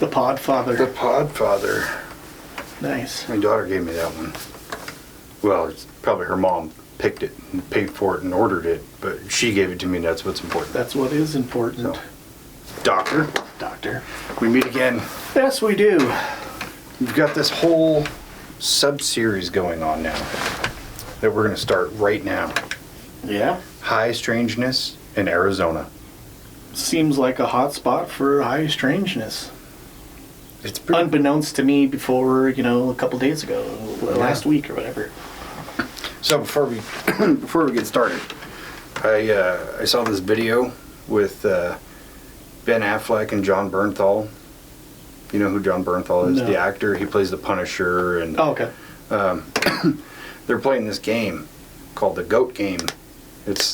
The Podfather. The Podfather. Nice. My daughter gave me that one. Well, it's probably her mom picked it and paid for it and ordered it, but she gave it to me and that's what's important. That's what is important. So, Doctor, we meet again. Yes, we do. We've got this whole sub-series going on now that we're going to start right now. Yeah. High Strangeness in Arizona. Seems like a hot spot for high strangeness. It's pretty... Unbeknownst to me before, a couple days ago, last week or whatever. So before we get started, I saw this video with Ben Affleck and John Bernthal. You know who John Bernthal is? No. The actor. He plays the Punisher. And oh, okay. They're playing this game called the Goat Game.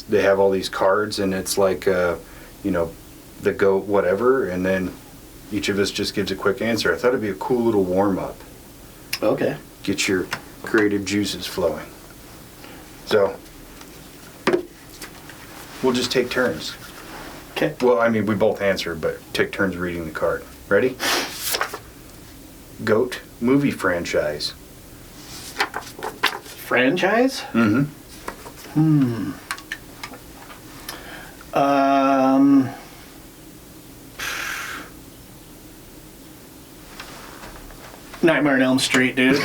They have all these cards, and it's like the goat whatever, and then each of us just gives a quick answer. I thought it'd be a cool little warm-up. Okay. Get your creative juices flowing. So, we'll just take turns. Okay. Well, I mean, we both answer, but take turns reading the card. Ready? Goat movie franchise. Franchise? Mm-hmm. Nightmare on Elm Street, dude.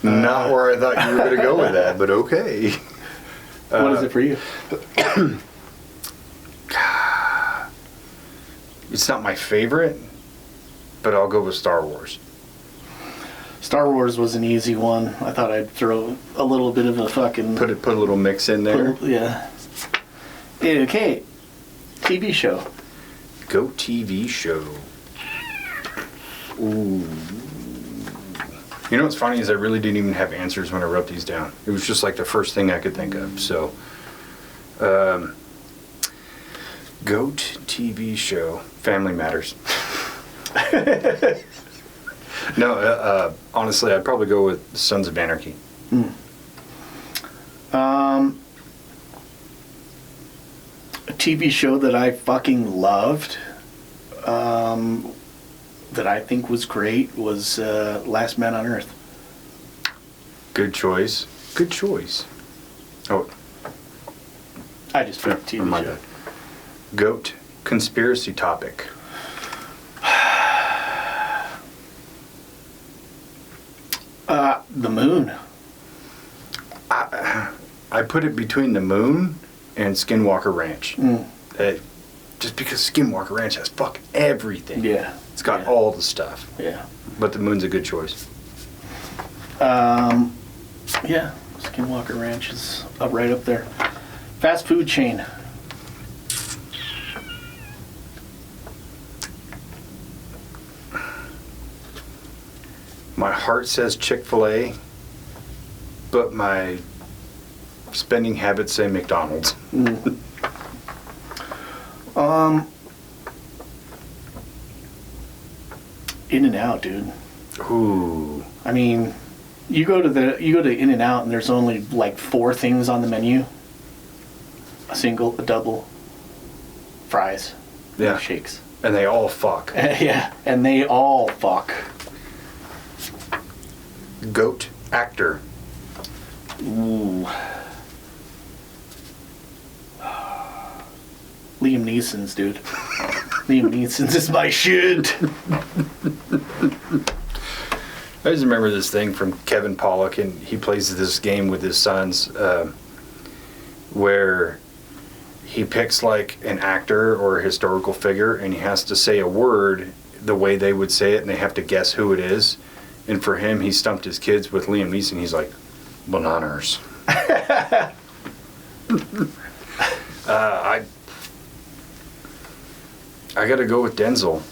Not where I thought you were going to go with that, but okay. What is it for you? It's not my favorite, but I'll go with Star Wars. Star Wars was an easy one. I thought I'd throw a little bit of a fucking... Put a little mix in there. Yeah. Okay. TV show. Go TV show. Ooh. You know what's funny is I really didn't even have answers when I wrote these down. It was just like the first thing I could think of. So, GOAT TV show. Family Matters. No, honestly, I'd probably go with Sons of Anarchy. A TV show that I fucking loved, that I think was great, was Last Man on Earth. Good choice. Good choice. Oh. I just picked TV show. GOAT conspiracy topic. The moon. I put it between the moon and Skinwalker Ranch. Just because Skinwalker Ranch has fuck everything. Yeah. It's got all the stuff. Yeah. But the moon's a good choice. Yeah. Skinwalker Ranch is right up there. Fast food chain. My heart says Chick-fil-A, but my spending habits say McDonald's. In-N-Out, dude. Ooh. I mean, you go to In-N-Out and there's only like 4 things on the menu. A single, a double, fries, shakes. And they all fuck. Yeah, and they all fuck. GOAT actor. Ooh. Liam Neeson's, dude. Liam Neeson's is my shit. I just remember this thing from Kevin Pollak, and he plays this game with his sons where he picks like an actor or a historical figure, and he has to say a word the way they would say it, and they have to guess who it is. And for him, he stumped his kids with Liam Neeson. He's like, bananas. I gotta go with Denzel.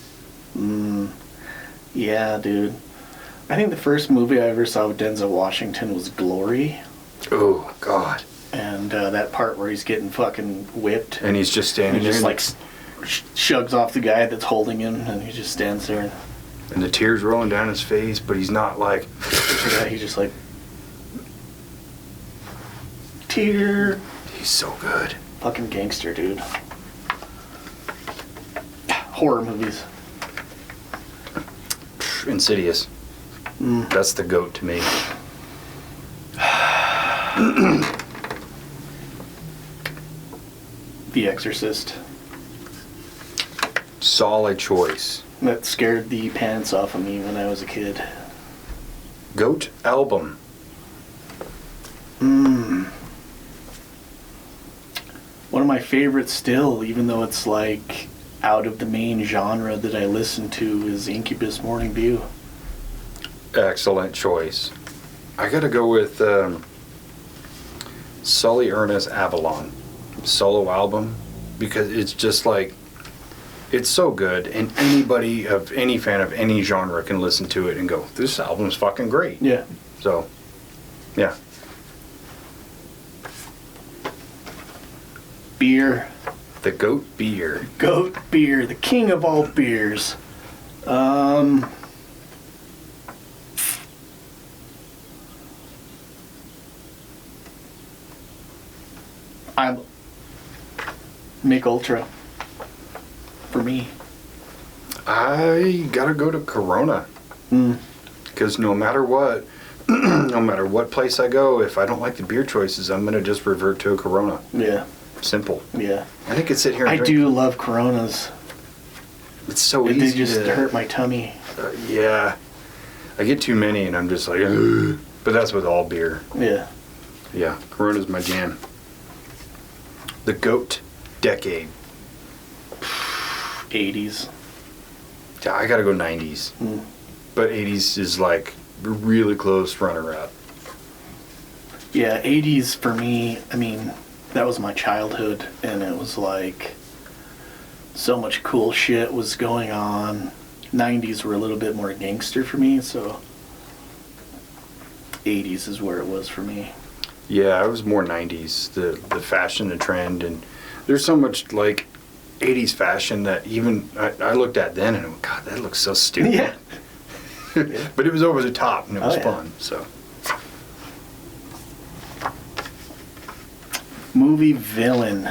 Yeah, dude. I think the first movie I ever saw with Denzel Washington was Glory. Oh, God. And that part where he's getting fucking whipped. And he's just standing there. He just like shugs off the guy that's holding him, and he just stands there. And the tears rolling down his face, but he's not like... Yeah, he's just like... Tear. He's so good. Fucking gangster, dude. Horror movies. Insidious. That's the GOAT to me. The Exorcist. Solid choice. That scared the pants off of me when I was a kid. GOAT album. One of my favorites still, even though it's like out of the main genre that I listen to, is Incubus Morning View. Excellent choice. I gotta go with Sully Erna's Avalon solo album, because it's just like, it's so good, and anybody of any fan of any genre can listen to it and go, this album's fucking great. Yeah. So, yeah. Beer. The GOAT beer. Goat beer, the king of all beers. I Mick Ultra for me. I gotta go to Corona. Because no matter what, no matter what place I go, if I don't like the beer choices, I'm gonna just revert to a Corona. Yeah. Simple. Yeah. I could sit here and I drink. do love Coronas. It's so easy. They just hurt my tummy. Yeah. I get too many and I'm just like, ugh. But that's with all beer. Yeah. Yeah. Corona's my jam. The GOAT decade. 80s. Yeah, I gotta go 90s. But 80s is like really close runner-up. Yeah, 80s for me, I mean, that was my childhood, and it was like so much cool shit was going on. 90s were a little bit more gangster for me, so 80s is where it was for me. Yeah, I was more 90s, the fashion, the trend, and there's so much like 80s fashion that even I looked at then and I went, God, that looks so stupid. Yeah. But it was over the top and it was yeah. fun, so. Movie villain.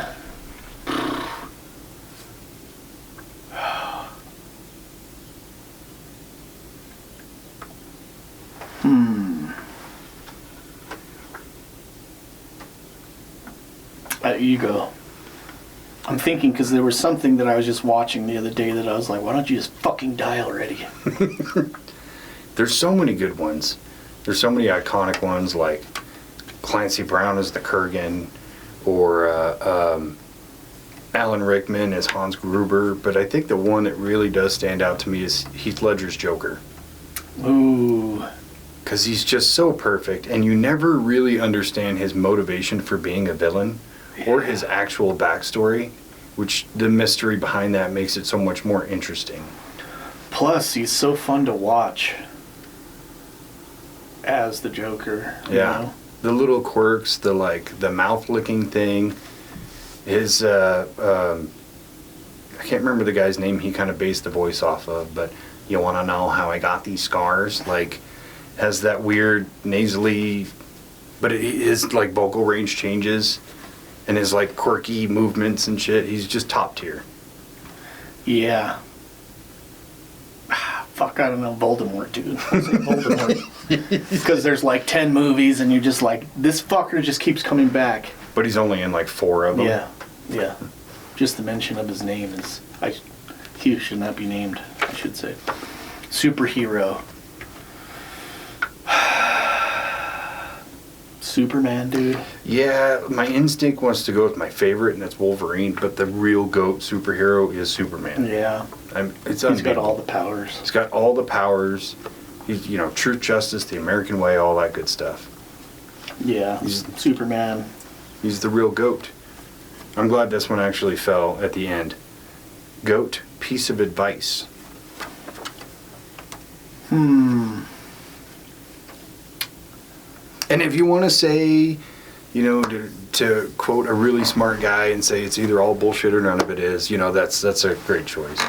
You go. I'm thinking because there was something that I was just watching the other day that I was like, why don't you just fucking die already? There's so many good ones. There's so many iconic ones like Clancy Brown as the Kurgan, or Alan Rickman as Hans Gruber, but I think the one that really does stand out to me is Heath Ledger's Joker. Ooh. Because he's just so perfect, and you never really understand his motivation for being a villain, or his actual backstory, which the mystery behind that makes it so much more interesting. Plus, he's so fun to watch as the Joker. You know? The little quirks, the mouth licking thing. His I can't remember the guy's name he kind of based the voice off of, but you want to know how I got these scars? Like, has that weird nasally, but his like vocal range changes, and his like quirky movements and shit. He's just top tier. Yeah. Fuck, I don't know, Voldemort, dude. I'll say Voldemort. Because there's like 10 movies, and you're just like, this fucker just keeps coming back. But he's only in like 4 of them. Yeah, yeah. Just the mention of his name is, he should not be named, I should say. Superhero. Superman, dude. Yeah, my instinct wants to go with my favorite, and that's Wolverine, but the real GOAT superhero is Superman. Yeah. He's got all the powers. He's got all the powers. He's, truth, justice, the American way, all that good stuff. Yeah, Superman. He's the real GOAT. I'm glad this one actually fell at the end. GOAT, piece of advice. And if you want to say, to quote a really smart guy and say it's either all bullshit or none of it is, that's a great choice.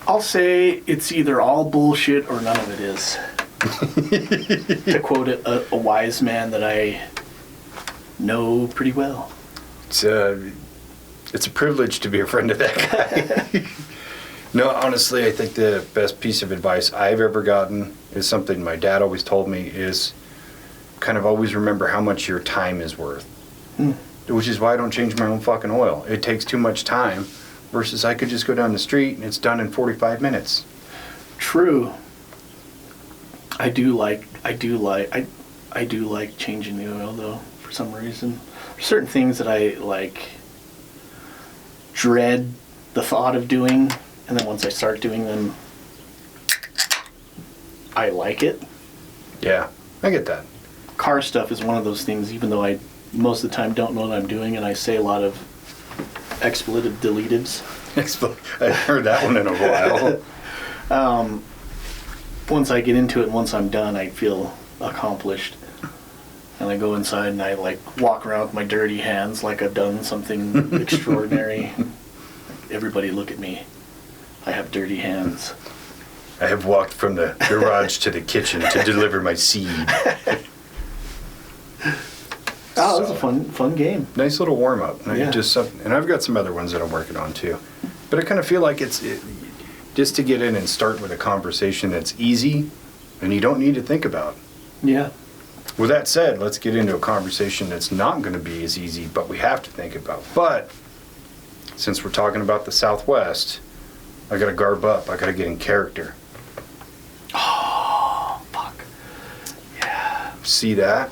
I'll say it's either all bullshit or none of it is. To quote a wise man that I know pretty well. It's it's a privilege to be a friend of that guy. No, honestly, I think the best piece of advice I've ever gotten is something my dad always told me is kind of always remember how much your time is worth. Which is why I don't change my own fucking oil. It takes too much time versus I could just go down the street and it's done in 45 minutes. True. I do like changing the oil though, for some reason. There's certain things that I like dread the thought of doing, and then once I start doing them, I like it. Yeah, I get that. Car stuff is one of those things, even though I most of the time don't know what I'm doing, and I say a lot of expletive deletives. I haven't heard that one in a while. Once I get into it and once I'm done, I feel accomplished. And I go inside and I like walk around with my dirty hands like I've done something extraordinary. Everybody look at me. I have dirty hands. I have walked from the garage to the kitchen to deliver my seed. Oh, it was a fun game. Nice little warm up. Yeah. And I've got some other ones that I'm working on too. But I kind of feel like just to get in and start with a conversation that's easy and you don't need to think about. Yeah. With that said, let's get into a conversation that's not going to be as easy, but we have to think about. But since we're talking about the Southwest, I got to garb up. I got to get in character. Oh, fuck. Yeah. See that?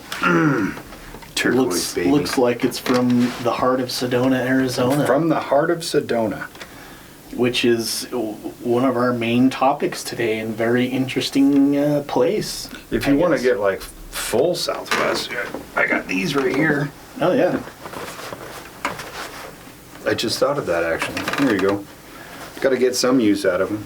Turquoise, baby. Looks like it's from the heart of Sedona, Arizona. From the heart of Sedona. Which is one of our main topics today, and very interesting place. If you want to get like full Southwest, I got these right here. Oh yeah. I just thought of that actually. There you go. Got to get some use out of them.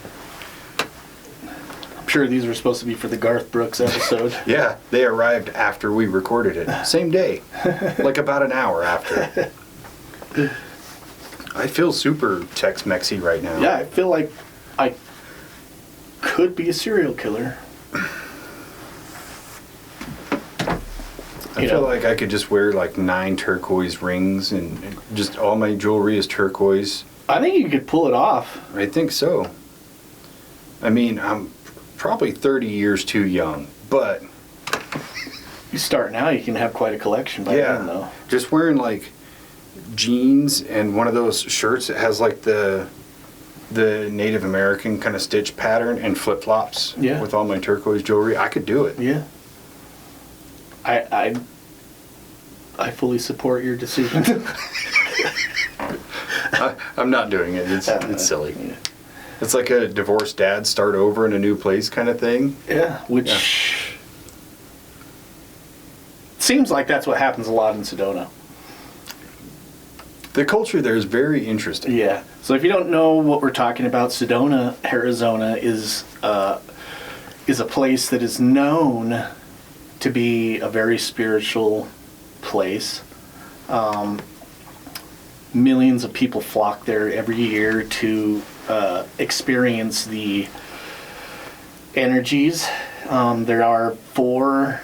I'm sure these were supposed to be for the Garth Brooks episode. Yeah, they arrived after we recorded it. Same day. Like about an hour after. I feel super Tex-Mexy right now. Yeah, I feel like I could be a serial killer. I feel like I could just wear like 9 turquoise rings and just all my jewelry is turquoise. I think you could pull it off. I think so. I mean, I'm probably 30 years too young, but... You start now, you can have quite a collection by then, though. Just wearing like jeans and one of those shirts that has like the Native American kind of stitch pattern and flip-flops with all my turquoise jewelry, I could do it. Yeah. I fully support your decision. I'm not doing it. It's silly. Yeah. It's like a divorced dad start over in a new place kind of thing. Yeah, which seems like that's what happens a lot in Sedona. The culture there is very interesting. Yeah. So if you don't know what we're talking about, Sedona, Arizona is a place that is known to be a very spiritual place. Millions of people flock there every year to experience the energies. There are four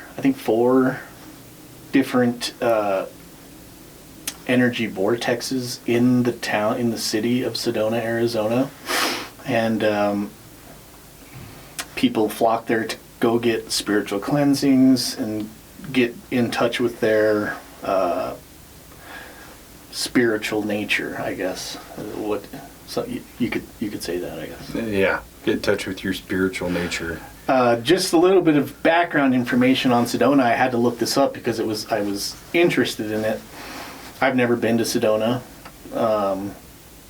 different energy vortexes in the city of Sedona, Arizona, and people flock there to go get spiritual cleansings and get in touch with their spiritual nature, I guess. So you could say that, I guess. Yeah, get in touch with your spiritual nature. Just a little bit of background information on Sedona. I had to look this up because I was interested in it. I've never been to Sedona,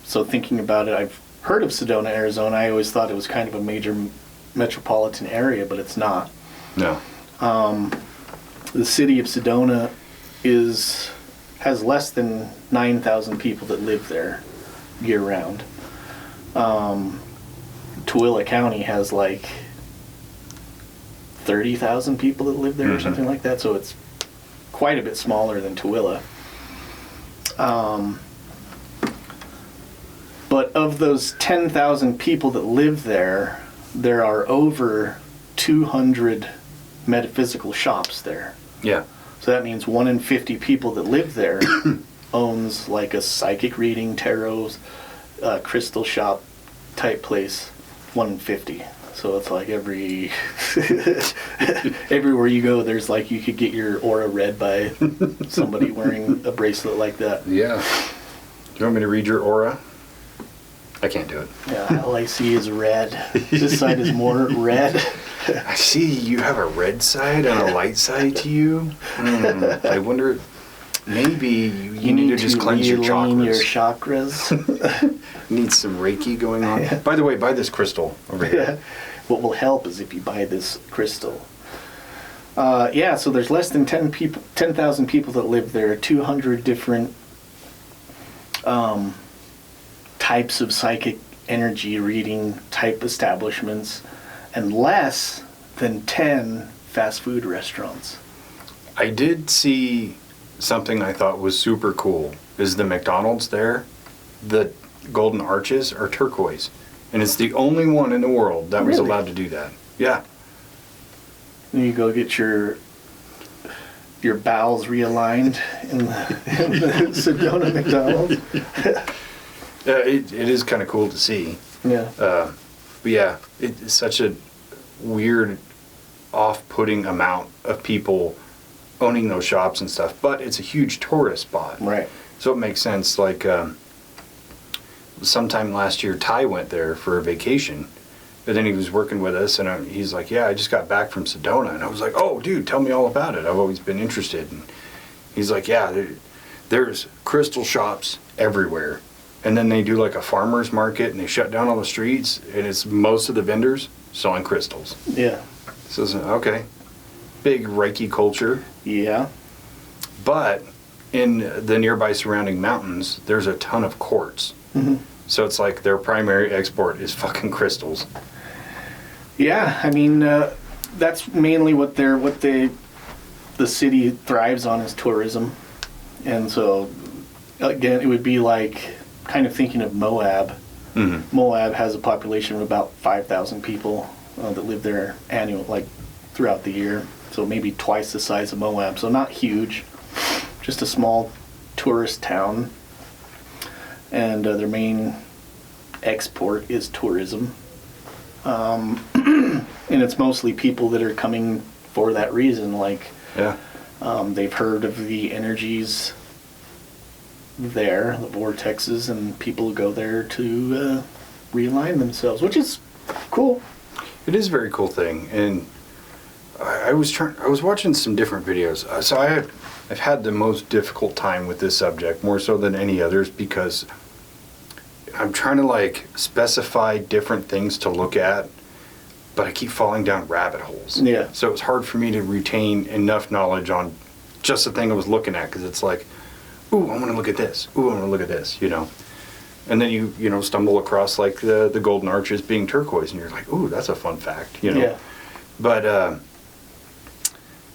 so thinking about it, I've heard of Sedona, Arizona. I always thought it was kind of a major metropolitan area, but it's not. No. The city of Sedona has less than 9,000 people that live there year-round. Tooele County has like 30,000 people that live there or something like that, so it's quite a bit smaller than Tooele. But of those 10,000 people that live there, there are over 200 metaphysical shops there. Yeah. So that means 1 in 50 people that live there owns like a psychic reading, tarot, crystal shop type place, 150. So it's like everywhere you go, there's like you could get your aura read by somebody wearing a bracelet like that. Yeah. Do you want me to read your aura? I can't do it. Yeah, all I see is red. This side is more red. I see you have a red side and a light side to you. I wonder, maybe you need to just cleanse your realign chakras. your chakras. Need some Reiki going on. Yeah. By the way, buy this crystal over here. Yeah. What will help is if you buy this crystal. So there's less than 10,000 people that live there. 200 different types of psychic energy reading type establishments, and less than 10 fast food restaurants. I did see something I thought was super cool. Is the McDonald's there? The golden arches are turquoise. And it's the only one in the world that was allowed to do that. Yeah. You go get your bowels realigned in the Sedona McDonald's. It is kind of cool to see. Yeah. But yeah, it's such a weird, off-putting amount of people owning those shops and stuff. But it's a huge tourist spot. Right. So it makes sense. Like, sometime last year, Ty went there for a vacation. But then he was working with us, and he's like, yeah, I just got back from Sedona. And I was like, oh, dude, tell me all about it. I've always been interested. And he's like, yeah, there's crystal shops everywhere. And then they do like a farmer's market, and they shut down all the streets, and it's most of the vendors selling crystals. Yeah. So, okay. Big Reiki culture. Yeah. But in the nearby surrounding mountains, there's a ton of quartz. Mm-hmm. So it's like their primary export is fucking crystals. Yeah, I mean, that's mainly the city thrives on is tourism. And so, again, it would be like kind of thinking of Moab. Mm-hmm. Moab has a population of about 5,000 people that live there throughout the year. So maybe twice the size of Moab. So not huge, just a small tourist town. And their main export is tourism. And it's mostly people that are coming for that reason. They've heard of the energies there, the vortexes, and people go there to realign themselves, which is cool. It is a very cool thing. And I was watching some different videos. So I've had the most difficult time with this subject, more so than any others, because I'm trying to specify different things to look at, but I keep falling down rabbit holes. Yeah. So it's hard for me to retain enough knowledge on just the thing I was looking at, because it's like, ooh, I want to look at this. Ooh, I want to look at this, And then you stumble across the golden arches being turquoise, and you're like, ooh, that's a fun fact, Yeah. But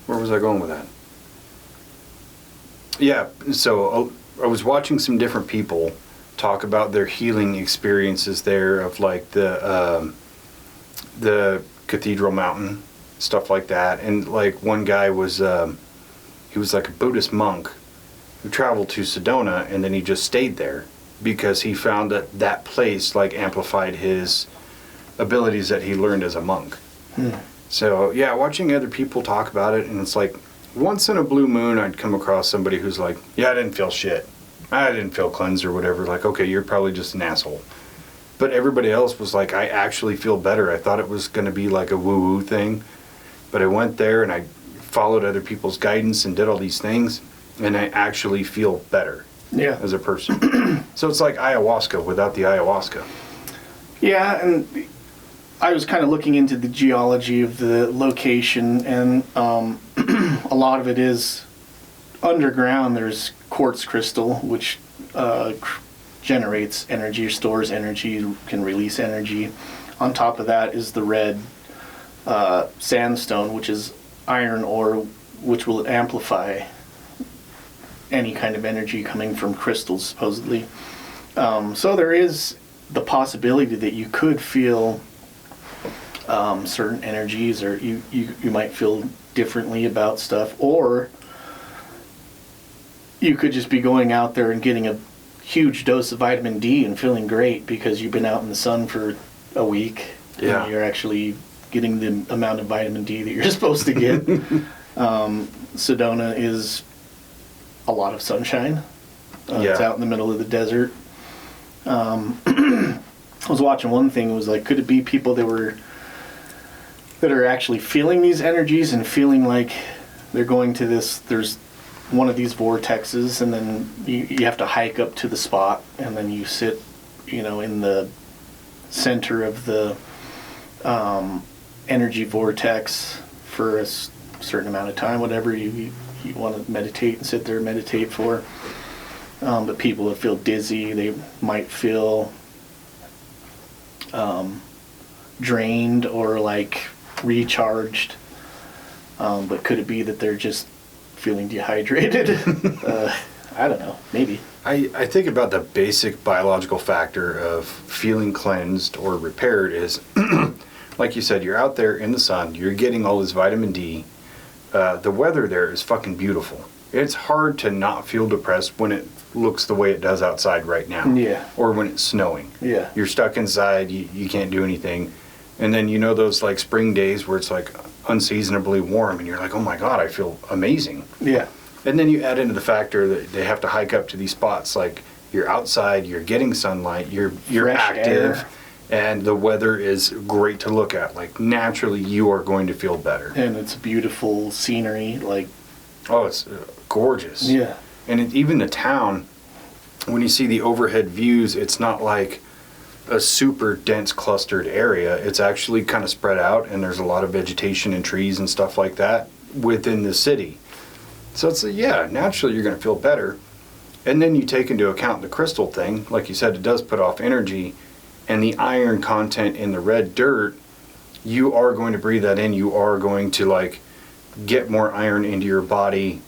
where was I going with that? Yeah, so I was watching some different people talk about their healing experiences there of the Cathedral Mountain, stuff like that. And one guy was he was like a Buddhist monk who traveled to Sedona, and then he just stayed there because he found that place amplified his abilities that he learned as a monk. So yeah, watching other people talk about it, and it's like once in a blue moon I'd come across somebody who's like, yeah, I didn't feel shit. I didn't feel cleansed or whatever. Okay, you're probably just an asshole. But everybody else was like, I actually feel better. I thought it was going to be like a woo-woo thing. But I went there and I followed other people's guidance and did all these things, and I actually feel better as a person. So it's like ayahuasca without the ayahuasca. Yeah, and I was kind of looking into the geology of the location, and a lot of it is underground. There's quartz crystal, which generates energy, stores energy, can release energy. On top of that is the red sandstone, which is iron ore, which will amplify any kind of energy coming from crystals, supposedly. So there is the possibility that you could feel certain energies, or you might feel differently about stuff, or you could just be going out there and getting a huge dose of vitamin D and feeling great because you've been out in the sun for a week. Yeah. And you're actually getting the amount of vitamin D that you're supposed to get. Sedona is a lot of sunshine. It's out in the middle of the desert. I was watching one thing. It was like, could it be people that are actually feeling these energies and feeling like they're going to this? There's one of these vortexes, and then you have to hike up to the spot, and then you sit, in the center of the energy vortex for a certain amount of time, whatever you want to meditate and sit there and meditate for. But people that feel dizzy, they might feel drained or like recharged. But could it be that they're just feeling dehydrated? I don't know, maybe. I think about the basic biological factor of feeling cleansed or repaired is, like you said, you're out there in the sun, you're getting all this vitamin D. The weather there is fucking beautiful. It's hard to not feel depressed when it looks the way it does outside right now. Yeah. Or when it's snowing. Yeah. You're stuck inside, you can't do anything. And then those like spring days where it's like unseasonably warm and you're like, oh my God, I feel amazing. Yeah. And then you add into the factor that they have to hike up to these spots, like you're outside, you're getting sunlight, you're Fresh active, air. and the weather is great to look at. Like naturally, you are going to feel better. And it's beautiful scenery, like. Oh, it's gorgeous. Yeah. And even the town, when you see the overhead views, it's not like a super dense clustered area. It's actually kind of spread out, and there's a lot of vegetation and trees and stuff like that within the city. So it's naturally you're going to feel better. And then you take into account the crystal thing. Like you said, it does put off energy. And the iron content in the red dirt, you are going to breathe that in. You are going to like get more iron into your body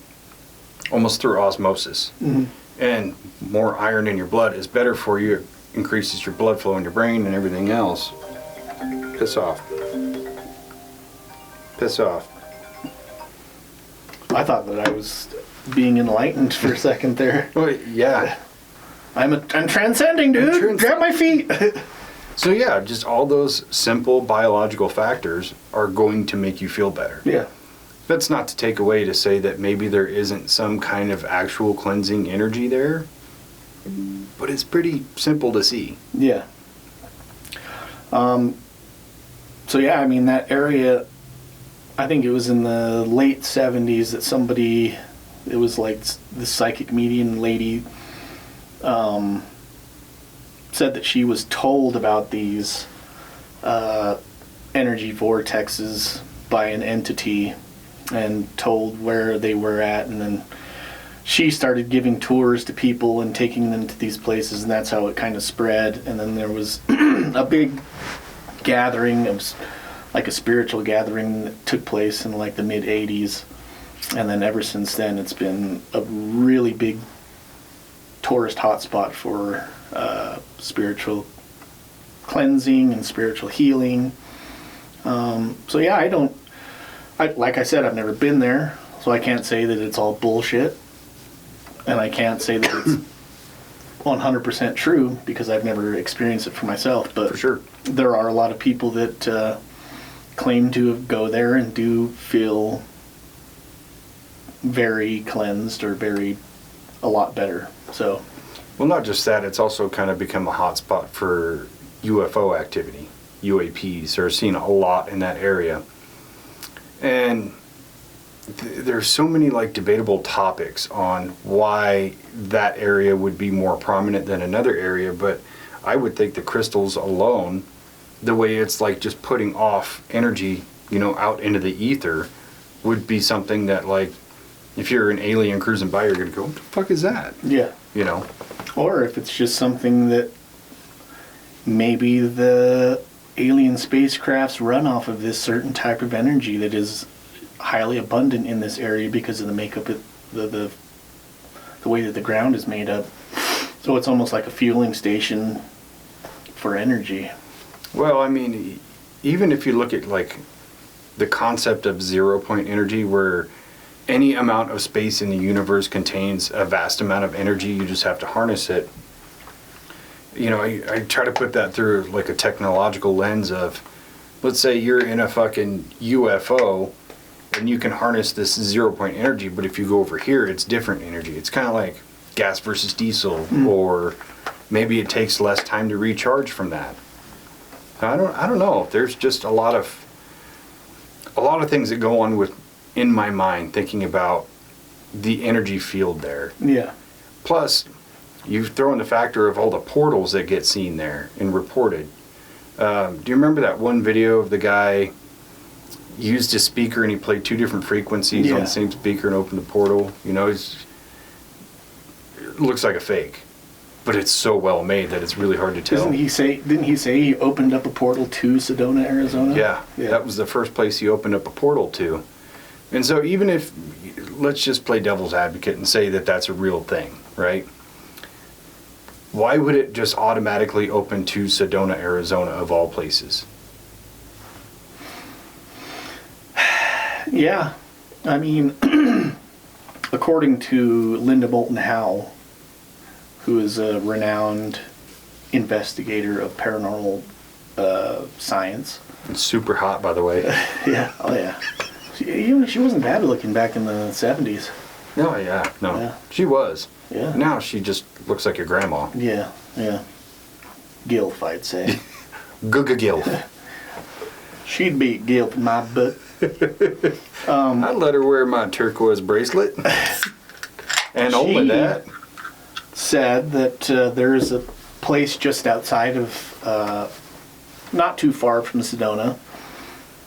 almost through osmosis. Mm-hmm. And more iron in your blood is better for you. It increases your blood flow in your brain and everything else. Piss off. Piss off. I thought that I was being enlightened for a second there. Well, yeah. I'm transcending, dude. Grab my feet. So yeah, just all those simple biological factors are going to make you feel better. Yeah. That's not to take away to say that maybe there isn't some kind of actual cleansing energy there, but it's pretty simple to see. Yeah. So yeah, I mean that area, I think it was in the late 70s that somebody, it was like the psychic medium lady, said that she was told about these energy vortexes by an entity and told where they were at, and then she started giving tours to people and taking them to these places, and that's how it kind of spread. And then there was a big gathering, it was like a spiritual gathering that took place in like the mid 80s, and then ever since then it's been a really big tourist hotspot for spiritual cleansing and spiritual healing. So yeah, like I said, I've never been there, so I can't say that it's all bullshit, and I can't say that it's 100% true because I've never experienced it for myself. But For sure. There are a lot of people that claim to go there and do feel very cleansed or a lot better. So, well, not just that, it's also kind of become a hotspot for UFO activity. UAPs are seen a lot in that area. And there's so many like debatable topics on why that area would be more prominent than another area, but I would think the crystals alone, the way it's like just putting off energy, out into the ether, would be something that like, if you're an alien cruising by, you're going to go, what the fuck is that? Yeah. Or if it's just something that maybe the alien spacecrafts run off of this certain type of energy that is highly abundant in this area because of the makeup of the way that the ground is made up. So it's almost like a fueling station for energy. Well, I mean, even if you look at like the concept of 0 point energy, where any amount of space in the universe contains a vast amount of energy. You just have to harness it. You know, I try to put that through like a technological lens of, let's say you're in a fucking UFO and you can harness this 0 point energy, but if you go over here, it's different energy. It's kind of like gas versus diesel, or maybe it takes less time to recharge from that. I don't know. There's just a lot of things that go on in my mind thinking about the energy field there. Yeah. Plus, you throw in the factor of all the portals that get seen there and reported. Do you remember that one video of the guy used a speaker and he played 2 different frequencies on the same speaker and opened the portal? You know, it looks like a fake, but it's so well made that it's really hard to tell. Didn't he say he opened up a portal to Sedona, Arizona? Yeah, that was the first place he opened up a portal to. And so even if, let's just play devil's advocate and say that that's a real thing, right? Why would it just automatically open to Sedona, Arizona, of all places? Yeah. I mean, according to Linda Moulton Howe, who is a renowned investigator of paranormal science. It's super hot, by the way. Yeah. Oh, yeah. She wasn't bad looking back in the 70s. No, yeah. No. Yeah. She was. Yeah. Now she just looks like your grandma. Yeah, yeah. Gilf, I'd say. Gilf. She'd be Gilf in my butt. I'd let her wear my turquoise bracelet. And only that. Said that there is a place just outside of, not too far from Sedona.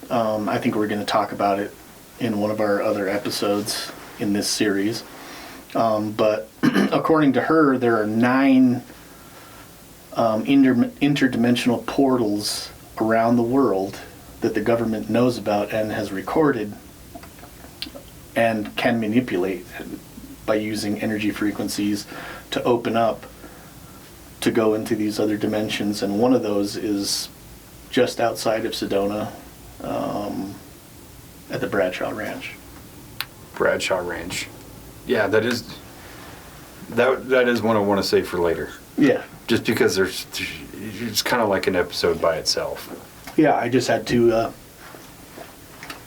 I think we're going to talk about it in one of our other episodes in this series. But according to her, there are 9 interdimensional portals around the world that the government knows about and has recorded and can manipulate by using energy frequencies to open up to go into these other dimensions. And one of those is just outside of Sedona, at the Bradshaw Ranch. Bradshaw Ranch. Yeah, that is one I want to say for later. Yeah. Just because it's kind of like an episode by itself. Yeah, I just had to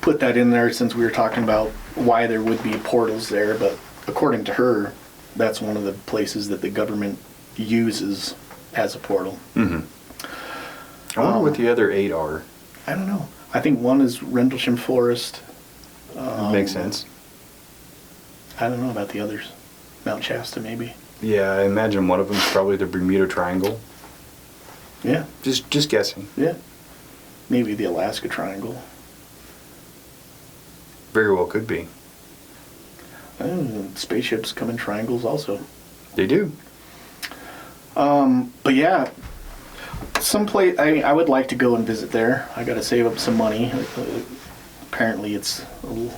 put that in there since we were talking about why there would be portals there. But according to her, that's one of the places that the government uses as a portal. Mm-hmm. I wonder what the other 8 are. I don't know. I think one is Rendlesham Forest. Makes sense. I don't know about the others. Mount Shasta, maybe. Yeah, I imagine one of them is probably the Bermuda Triangle. Yeah. Just guessing. Yeah. Maybe the Alaska Triangle. Very well could be. Spaceships come in triangles also. They do. But yeah, someplace I would like to go and visit there. I got to save up some money. Apparently, it's a little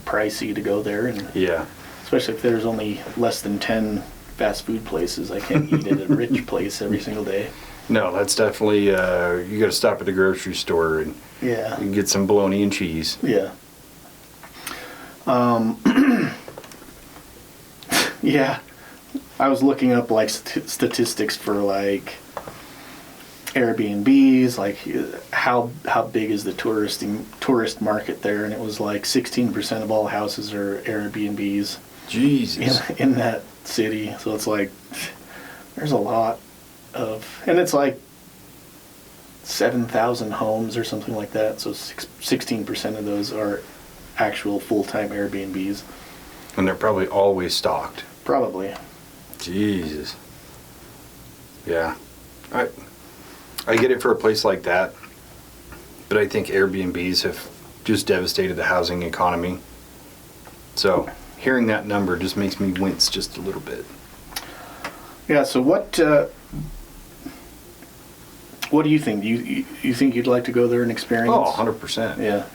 pricey to go there, and yeah, especially if there's only less than 10 fast food places. I can't eat at a rich place every single day. No, that's definitely you got to stop at the grocery store and you can get some bologna and cheese. Yeah. Yeah. I was looking up like statistics for like Airbnbs, like how big is the tourist market there, and it was like 16% of all houses are Airbnbs. Jesus. In that city. So it's like there's a lot of, and it's like 7,000 homes or something like that. So 16% of those are actual full-time Airbnbs. And they're probably always stocked. Probably. Jesus. Yeah. I get it for a place like that, but I think Airbnbs have just devastated the housing economy. So hearing that number just makes me wince just a little bit. Yeah, so what do you think? You think you'd like to go there and experience? Oh, 100%. Yeah.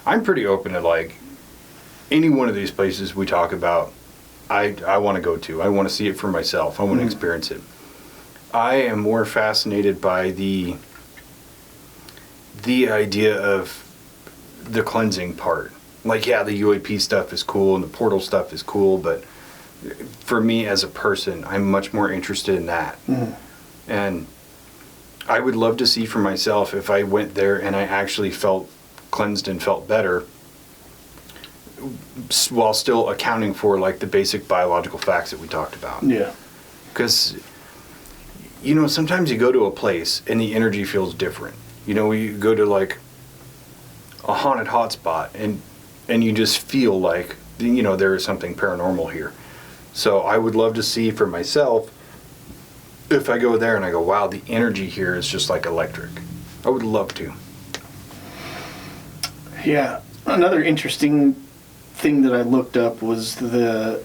I'm pretty open to like any one of these places we talk about. I want to go to. I want to see it for myself. I want to experience it. I am more fascinated by the idea of the cleansing part. like, yeah, the UAP stuff is cool and the portal stuff is cool, but for me as a person, I'm much more interested in that. Mm-hmm. And I would love to see for myself if I went there and I actually felt cleansed and felt better, while still accounting for like the basic biological facts that we talked about. Yeah. Because, you know, sometimes you go to a place and the energy feels different. You know, you go to like a haunted hotspot and you just feel like, you know, there is something paranormal here. So I would love to see for myself, if I go there and I go, wow, the energy here is just like electric. I would love to. Yeah. Another interesting thing that I looked up was the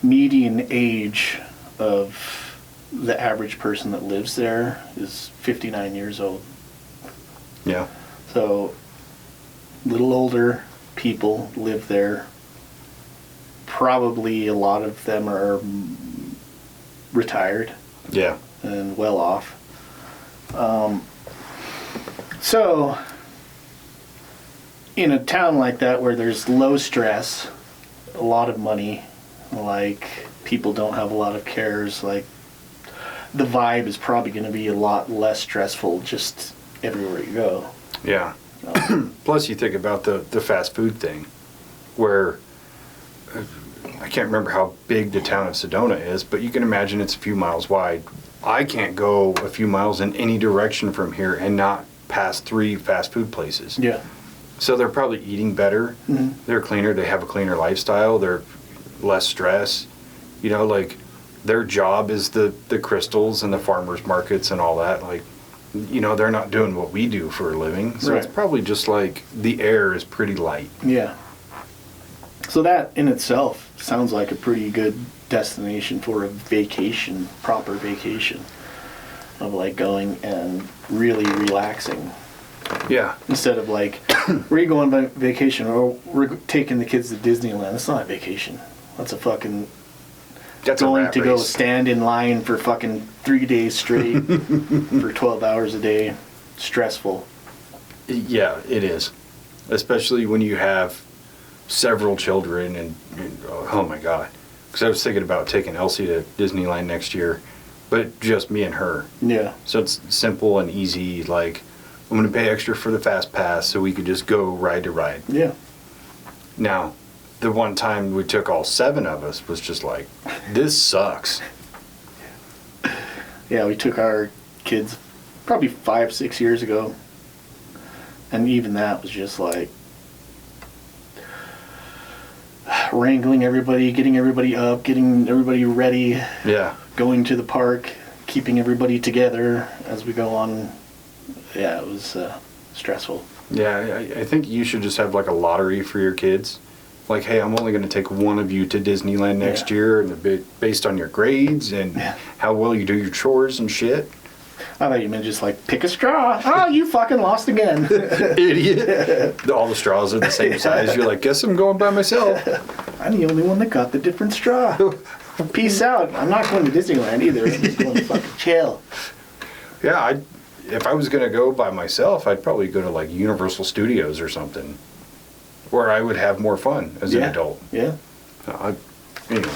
median age of the average person that lives there is 59 years old. Yeah. So, little older people live there. Probably a lot of them are retired. Yeah. And well off. So, in a town like that where there's low stress, a lot of money, like people don't have a lot of cares, like the vibe is probably going to be a lot less stressful just everywhere you go. Yeah. Plus you think about the fast food thing, where I can't remember how big the town of Sedona is, but you can imagine it's a few miles wide. I can't go a few miles in any direction from here and not pass 3 fast food places. Yeah. So they're probably eating better. Mm-hmm. They're cleaner. They have a cleaner lifestyle. They're less stress. You know, like their job is the crystals and the farmers markets and all that. Like, you know, they're not doing what we do for a living. So Right. It's probably just like the air is pretty light. Yeah. So that in itself sounds like a pretty good destination for a vacation, proper vacation, of like going and really relaxing. Yeah. Instead of like, where are you going on vacation? Or we're taking the kids to Disneyland. That's not a vacation. That's a fucking That's a going rat to go race. stand in line for fucking 3 days straight for 12 hours a day. Stressful. Yeah, it is. Especially when you have several children and oh my God. Because I was thinking about taking Elsie to Disneyland next year, but just me and her. Yeah. So it's simple and easy. Like, I'm going to pay extra for the fast pass so we could just go ride to ride. Yeah. Now, the one time we took all 7 of us was just like, this sucks. Yeah, we took our kids probably 5-6 years ago. And even that was just like wrangling everybody, getting everybody up, getting everybody ready, Yeah. going to the park, keeping everybody together as we go on. Yeah, it was stressful. Yeah, I think you should just have like a lottery for your kids. Like, hey, I'm only going to take one of you to Disneyland next Yeah. year, and a bit based on your grades and Yeah. how well you do your chores and shit. I thought you meant just like pick a straw. Oh, you fucking lost again. Idiot. All the straws are the same size. You're like, guess I'm going by myself. I'm the only one that got the different straw. Peace out. I'm not going to Disneyland either. I'm just going to fucking chill. Yeah, if I was going to go by myself, I'd probably go to like Universal Studios or something, where I would have more fun as an adult. Yeah. Anyway.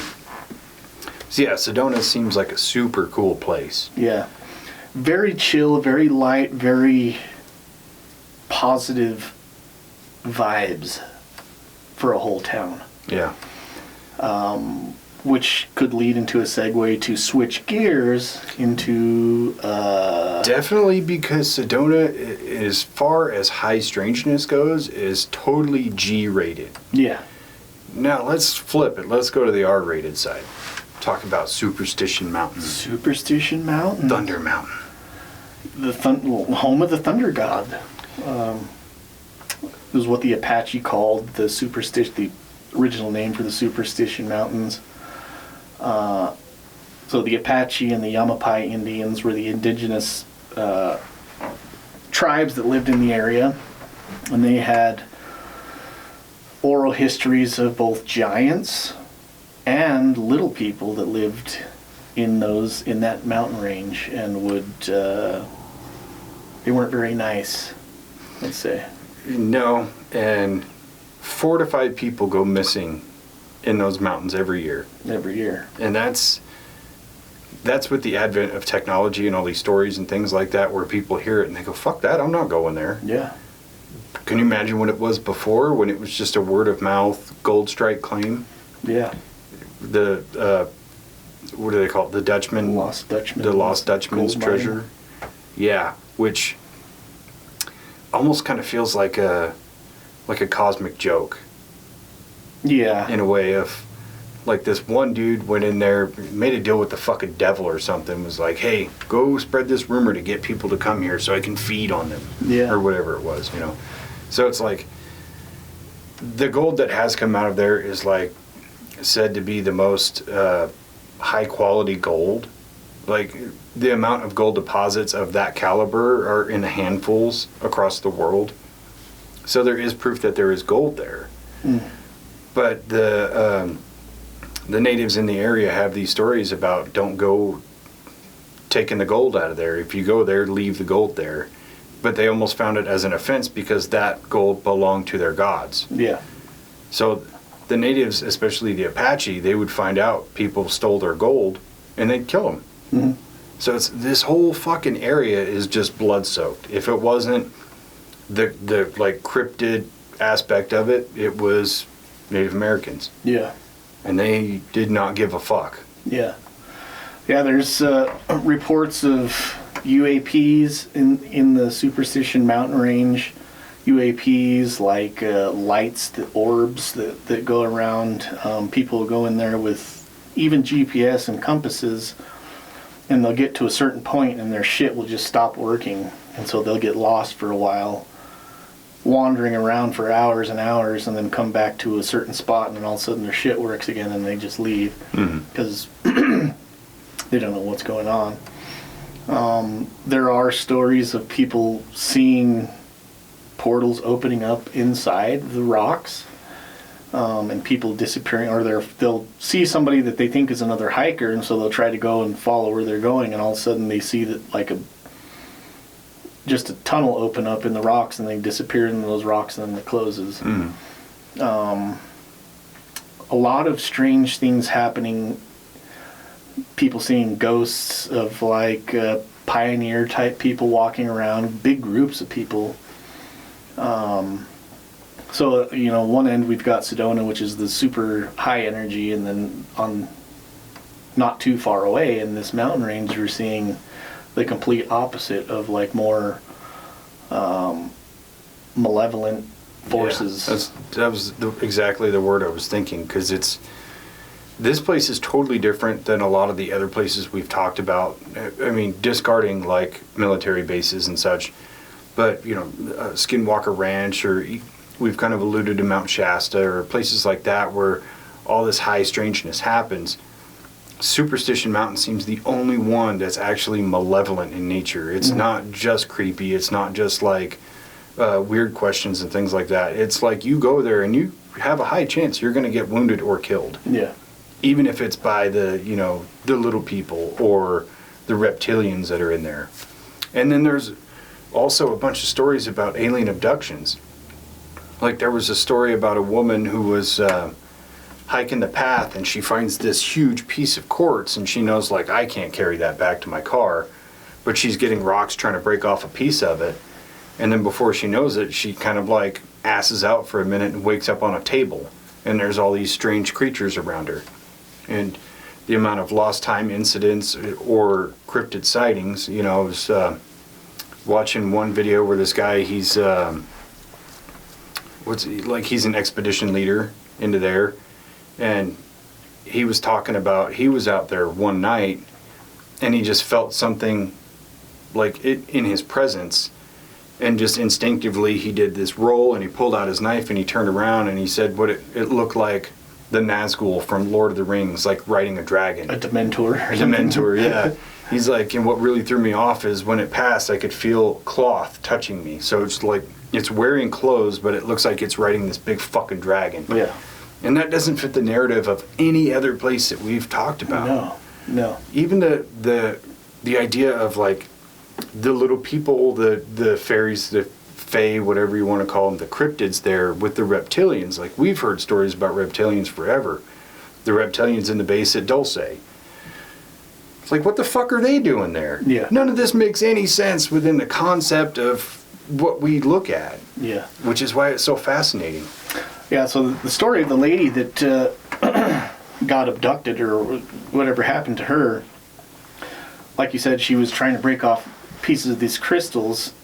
So yeah, Sedona seems like a super cool place. Yeah. Very chill, very light, very positive vibes for a whole town. Yeah. Which could lead into a segue to switch gears into... Definitely, because Sedona, as far as high strangeness goes, is totally G-rated. Yeah. Now, let's flip it. Let's go to the R-rated side. Talk about Superstition Mountain. Superstition Mountain. Thunder Mountain. The home of the thunder god. It was what the Apache called the original name for the Superstition Mountains. So the Apache and the Yamapai Indians were the indigenous tribes that lived in the area, and they had oral histories of both giants and little people that lived in that mountain range, and they weren't very nice, let's say. No, and 4 to 5 people go missing in those mountains every year. Every year. And that's with the advent of technology and all these stories and things like that, where people hear it and they go, fuck that, I'm not going there. Yeah. Can you imagine what it was before, when it was just a word of mouth gold strike claim? Yeah. The what do they call it? The Dutchman? Lost Dutchman. The Lost Dutchman's treasure. Yeah, which almost kind of feels like a cosmic joke. Yeah. In a way of, like, this one dude went in there, made a deal with the fucking devil or something, was like, hey, go spread this rumor to get people to come here so I can feed on them. Yeah. Or whatever it was, you know. So it's like, the gold that has come out of there is, like, said to be the most high quality gold. Like, the amount of gold deposits of that caliber are in the handfuls across the world. So there is proof that there is gold there. Mm. But the natives in the area have these stories about, don't go taking the gold out of there. If you go there, leave the gold there. But they almost found it as an offense because that gold belonged to their gods. Yeah. So the natives, especially the Apache, they would find out people stole their gold and they'd kill them. Mm-hmm. So it's, this whole fucking area is just blood soaked. If it wasn't the like cryptid aspect of it, it was Native Americans. Yeah. And they did not give a fuck. Yeah. Yeah, there's reports of UAPs in the Superstition mountain range. UAPs, like lights, the orbs that go around. People go in there with even GPS and compasses, and they'll get to a certain point and their shit will just stop working. And so they'll get lost for a while, wandering around for hours and hours, and then come back to a certain spot, and then all of a sudden their shit works again and they just leave because they don't know what's going on. There are stories of people seeing portals opening up inside the rocks, and people disappearing, or they'll see somebody that they think is another hiker, and so they'll try to go and follow where they're going, and all of a sudden they see that like just a tunnel open up in the rocks, and they disappear in those rocks, and then it closes. A lot of strange things happening. People seeing ghosts of like pioneer type people walking around, big groups of people. So, you know, one end we've got Sedona, which is the super high energy, and then on not too far away in this mountain range, we're seeing the complete opposite of like more malevolent forces. Yeah, that was exactly the word I was thinking, because this place is totally different than a lot of the other places we've talked about. I mean, discarding like military bases and such, but you know, Skinwalker Ranch, or we've kind of alluded to Mount Shasta, or places like that where all this high strangeness happens. Superstition Mountain seems the only one that's actually malevolent in nature. It's not just creepy. It's not just like weird questions and things like that. It's like you go there and you have a high chance you're going to get wounded or killed. Yeah. Even if it's by the little people or the reptilians that are in there. And then there's also a bunch of stories about alien abductions. Like there was a story about a woman who was hiking the path, and she finds this huge piece of quartz, and she knows, like, I can't carry that back to my car, but she's getting rocks trying to break off a piece of it. And then before she knows it, she kind of like asses out for a minute and wakes up on a table, and there's all these strange creatures around her. And the amount of lost time incidents or cryptid sightings, you know, I was watching one video where this guy, he's he's an expedition leader into there, and he was talking about, he was out there one night and he just felt something like it in his presence, and just instinctively he did this roll and he pulled out his knife and he turned around and he said what it looked like the Nazgul from Lord of the Rings, like riding a dragon. A Dementor. A Dementor, yeah. He's like, and what really threw me off is when it passed, I could feel cloth touching me. So it's like, it's wearing clothes, but it looks like it's riding this big fucking dragon. Yeah. And that doesn't fit the narrative of any other place that we've talked about. No. Even the idea of like the little people, the fairies, the fae, whatever you want to call them, the cryptids there with the reptilians. Like, we've heard stories about reptilians forever. The reptilians in the base at Dulce. It's like, what the fuck are they doing there? Yeah. None of this makes any sense within the concept of what we look at. Yeah. Which is why it's so fascinating. Yeah, so the story of the lady that got abducted or whatever happened to her, like you said, she was trying to break off pieces of these crystals,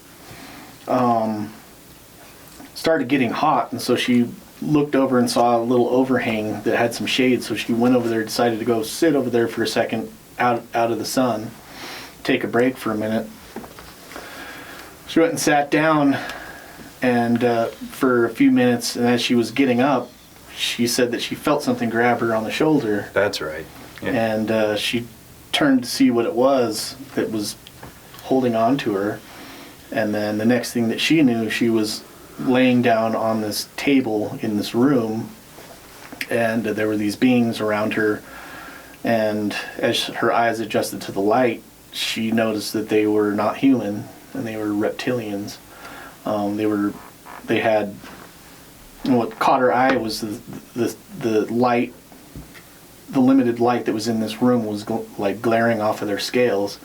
started getting hot, and so she looked over and saw a little overhang that had some shade, so she went over there, decided to go sit over there for a second out of the sun, take a break for a minute. She went and sat down, and for a few minutes, and as she was getting up, she said that she felt something grab her on the shoulder. That's right. Yeah. And she turned to see what it was that was holding on to her. And then the next thing that she knew, she was laying down on this table in this room, and there were these beings around her. And as her eyes adjusted to the light, she noticed that they were not human, and they were reptilians. They had, what caught her eye was the light, the limited light that was in this room was like glaring off of their scales.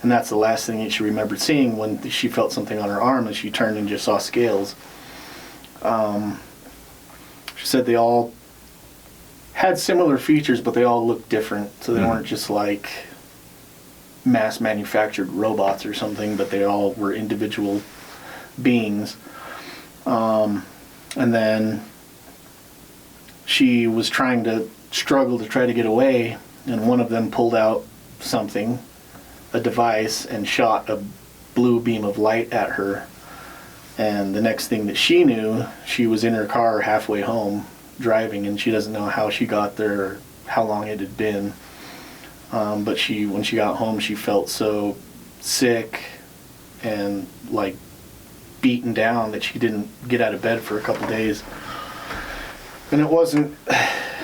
And that's the last thing that she remembered seeing when she felt something on her arm, and she turned and just saw scales. She said they all had similar features, but they all looked different. So they weren't just like mass manufactured robots or something, but they all were individual beings. And then she was trying to struggle to try to get away, and one of them pulled out something, a device, and shot a blue beam of light at her. And the next thing that she knew, she was in her car halfway home driving, and she doesn't know how she got there or how long it had been. But when she got home, she felt so sick and like beaten down that she didn't get out of bed for a couple days. And it wasn't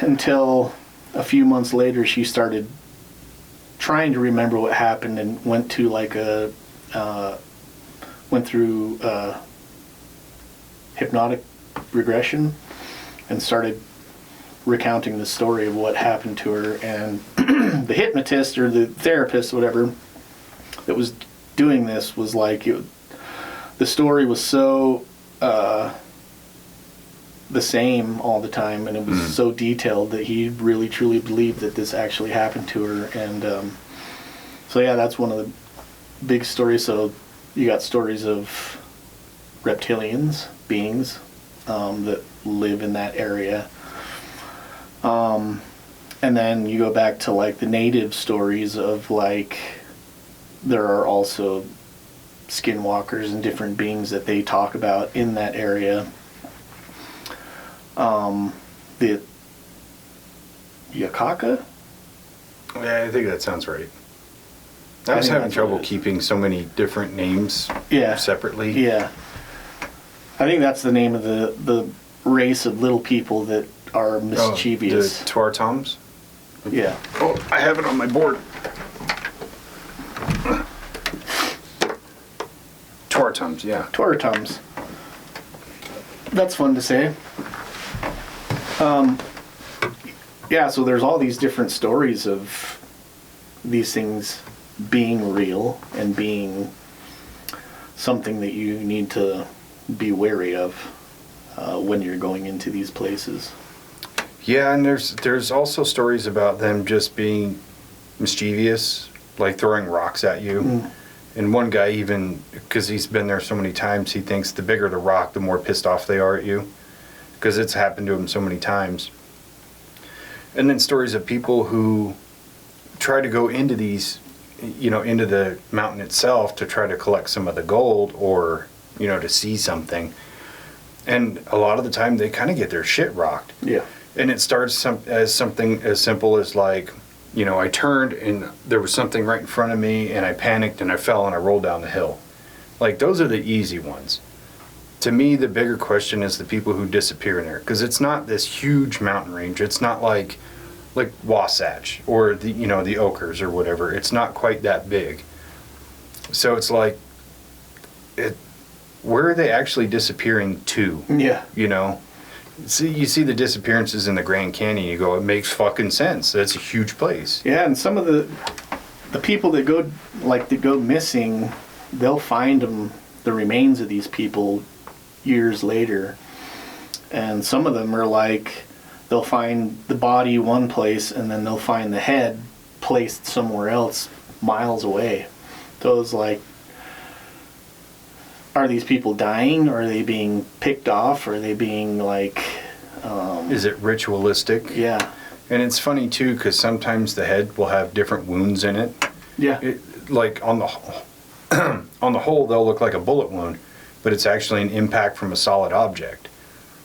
until a few months later she started trying to remember what happened, and went through hypnotic regression and started recounting the story of what happened to her. And the hypnotist or the therapist, whatever, that was doing this was like, the story was so the same all the time, and it was so detailed that he really truly believed that this actually happened to her. And so yeah, that's one of the big stories. So you got stories of reptilians, beings that live in that area. And then you go back to like the native stories of like, there are also skinwalkers and different beings that they talk about in that area. The Yakaka? Yeah, I think that sounds right. I was having trouble keeping so many different names separately. Yeah. I think that's the name of the race of little people that are mischievous. The Tuartoms? Yeah. Oh, I have it on my board. Tuartoms, yeah. Tuartoms. That's fun to say. Yeah, so there's all these different stories of these things being real and being something that you need to be wary of when you're going into these places. Yeah, and there's also stories about them just being mischievous, like throwing rocks at you. And one guy even, because he's been there so many times, he thinks the bigger the rock, the more pissed off they are at you, because it's happened to him so many times. And then stories of people who try to go into these, into the mountain itself to try to collect some of the gold or, to see something. And a lot of the time they kind of get their shit rocked. Yeah. And it starts as something as simple as like, I turned and there was something right in front of me and I panicked and I fell and I rolled down the hill. Like, those are the easy ones. To me, the bigger question is the people who disappear in there, because it's not this huge mountain range. It's not like Wasatch or the Ochres or whatever. It's not quite that big. So it's like where are they actually disappearing to? Yeah. You know? You see the disappearances in the Grand Canyon, you go, it makes fucking sense. That's a huge place. Yeah, and some of the people that go missing, they'll find the remains of these people years later. And some of them are like, they'll find the body one place and then they'll find the head placed somewhere else miles away. So it's like, are these people dying, or are they being picked off, or are they being like... Is it ritualistic? Yeah. And it's funny too, because sometimes the head will have different wounds in it. Yeah. Like on the whole, they'll look like a bullet wound, but it's actually an impact from a solid object.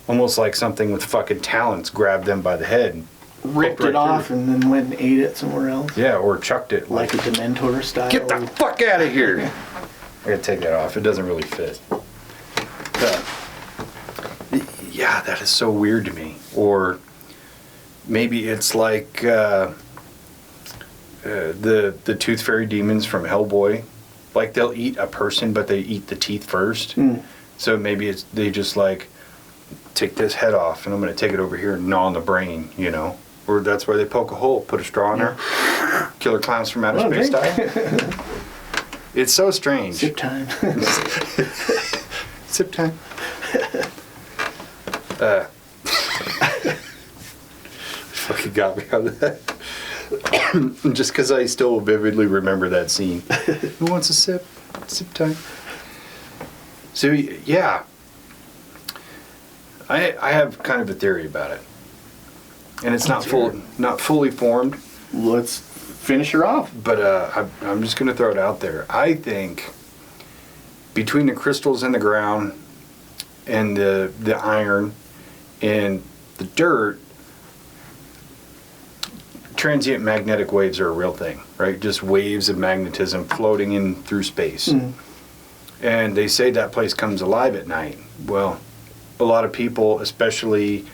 Almost like something with fucking talons grabbed them by the head and Ripped it off and then went and ate it somewhere else. Yeah, or chucked it. Like a Dementor style. Get the fuck out of here! I gotta take that off. It doesn't really fit. Yeah, that is so weird to me. Or maybe it's like the Tooth Fairy demons from Hellboy. Like they'll eat a person, but they eat the teeth first. So maybe they just like take this head off, and I'm gonna take it over here and gnaw on the brain, you know. Or that's where they poke a hole, put a straw in there. Killer Clowns from Outer Space style. It's so strange. Sip time. Sip time. Fucking got me on that. Just because I still vividly remember that scene. Who wants a sip? Sip time. So, yeah. I have kind of a theory about it. And it's not fully formed. Let's finish her off. But I'm just going to throw it out there. I think between the crystals in the ground and the iron and the dirt, transient magnetic waves are a real thing, right? Just waves of magnetism floating in through space. And they say that place comes alive at night. Well, a lot of people, especially,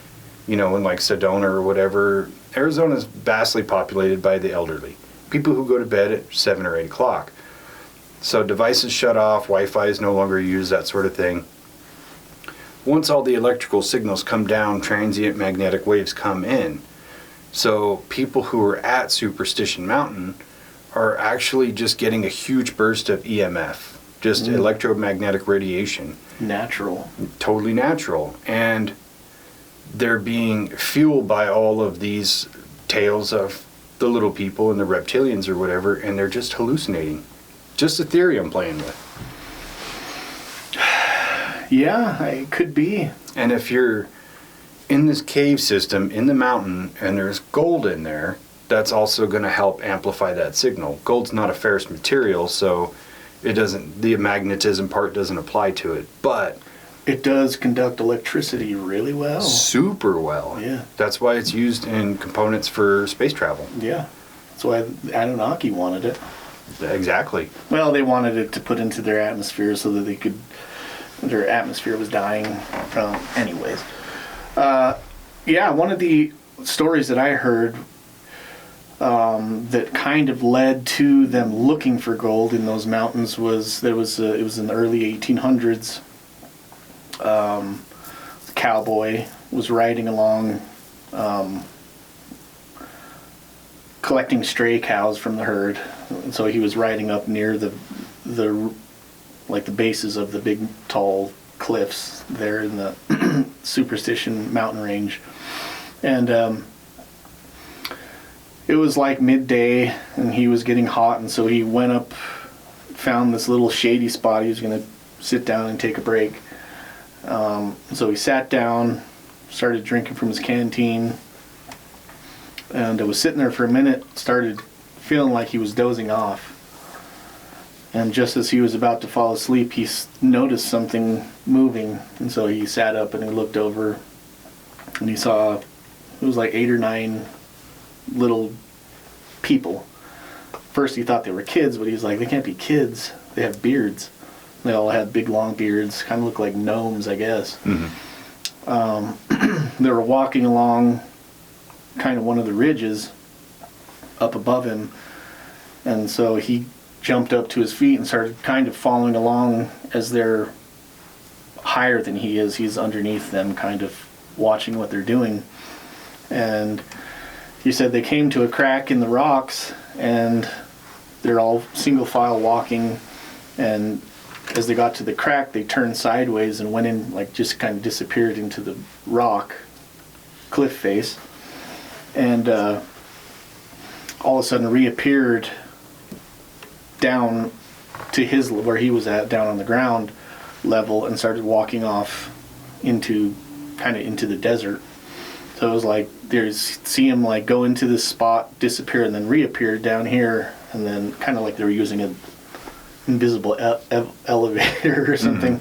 you know, in like Sedona or whatever, Arizona is vastly populated by the elderly. People who go to bed at 7 or 8 o'clock. So devices shut off, Wi-Fi is no longer used, that sort of thing. Once all the electrical signals come down, transient magnetic waves come in. So people who are at Superstition Mountain are actually just getting a huge burst of EMF, just electromagnetic radiation. Natural. Totally natural. And they're being fueled by all of these tales of the little people and the reptilians or whatever, and they're just hallucinating. Just a theory I'm playing with. Yeah, it could be. And if you're in this cave system in the mountain and there's gold in there, that's also going to help amplify that signal. Gold's not a ferrous material, so the magnetism part doesn't apply to it, but it does conduct electricity really well. Super well. Yeah. That's why it's used in components for space travel. Yeah. That's why Anunnaki wanted it. Exactly. Well, they wanted it to put into their atmosphere so that their atmosphere was dying. Anyways. Yeah, one of the stories that I heard that kind of led to them looking for gold in those mountains was it was in the early 1800s. A cowboy was riding along collecting stray cows from the herd, and so he was riding up near the bases of the big tall cliffs there in the Superstition mountain range, and it was like midday and he was getting hot, and so he went up, found this little shady spot. He was going to sit down and take a break. So he sat down, started drinking from his canteen, and I was sitting there for a minute, started feeling like he was dozing off. And just as he was about to fall asleep, he noticed something moving, and so he sat up and he looked over, and he saw, it was like 8 or 9 little people. First he thought they were kids, but he was like, they can't be kids, they have beards. They all had big long beards, kind of looked like gnomes, I guess. They were walking along kind of one of the ridges up above him, and so he jumped up to his feet and started kind of following along as they're higher than he is. He's underneath them, kind of watching what they're doing. And he said they came to a crack in the rocks, and they're all single file walking, and as they got to the crack, they turned sideways and went in, like, just kind of disappeared into the rock cliff face, and all of a sudden reappeared down to his, where he was at, down on the ground level, and started walking off into the desert. So it was like, see him like go into this spot, disappear, and then reappear down here, and then kind of like they were using an invisible elevator or something.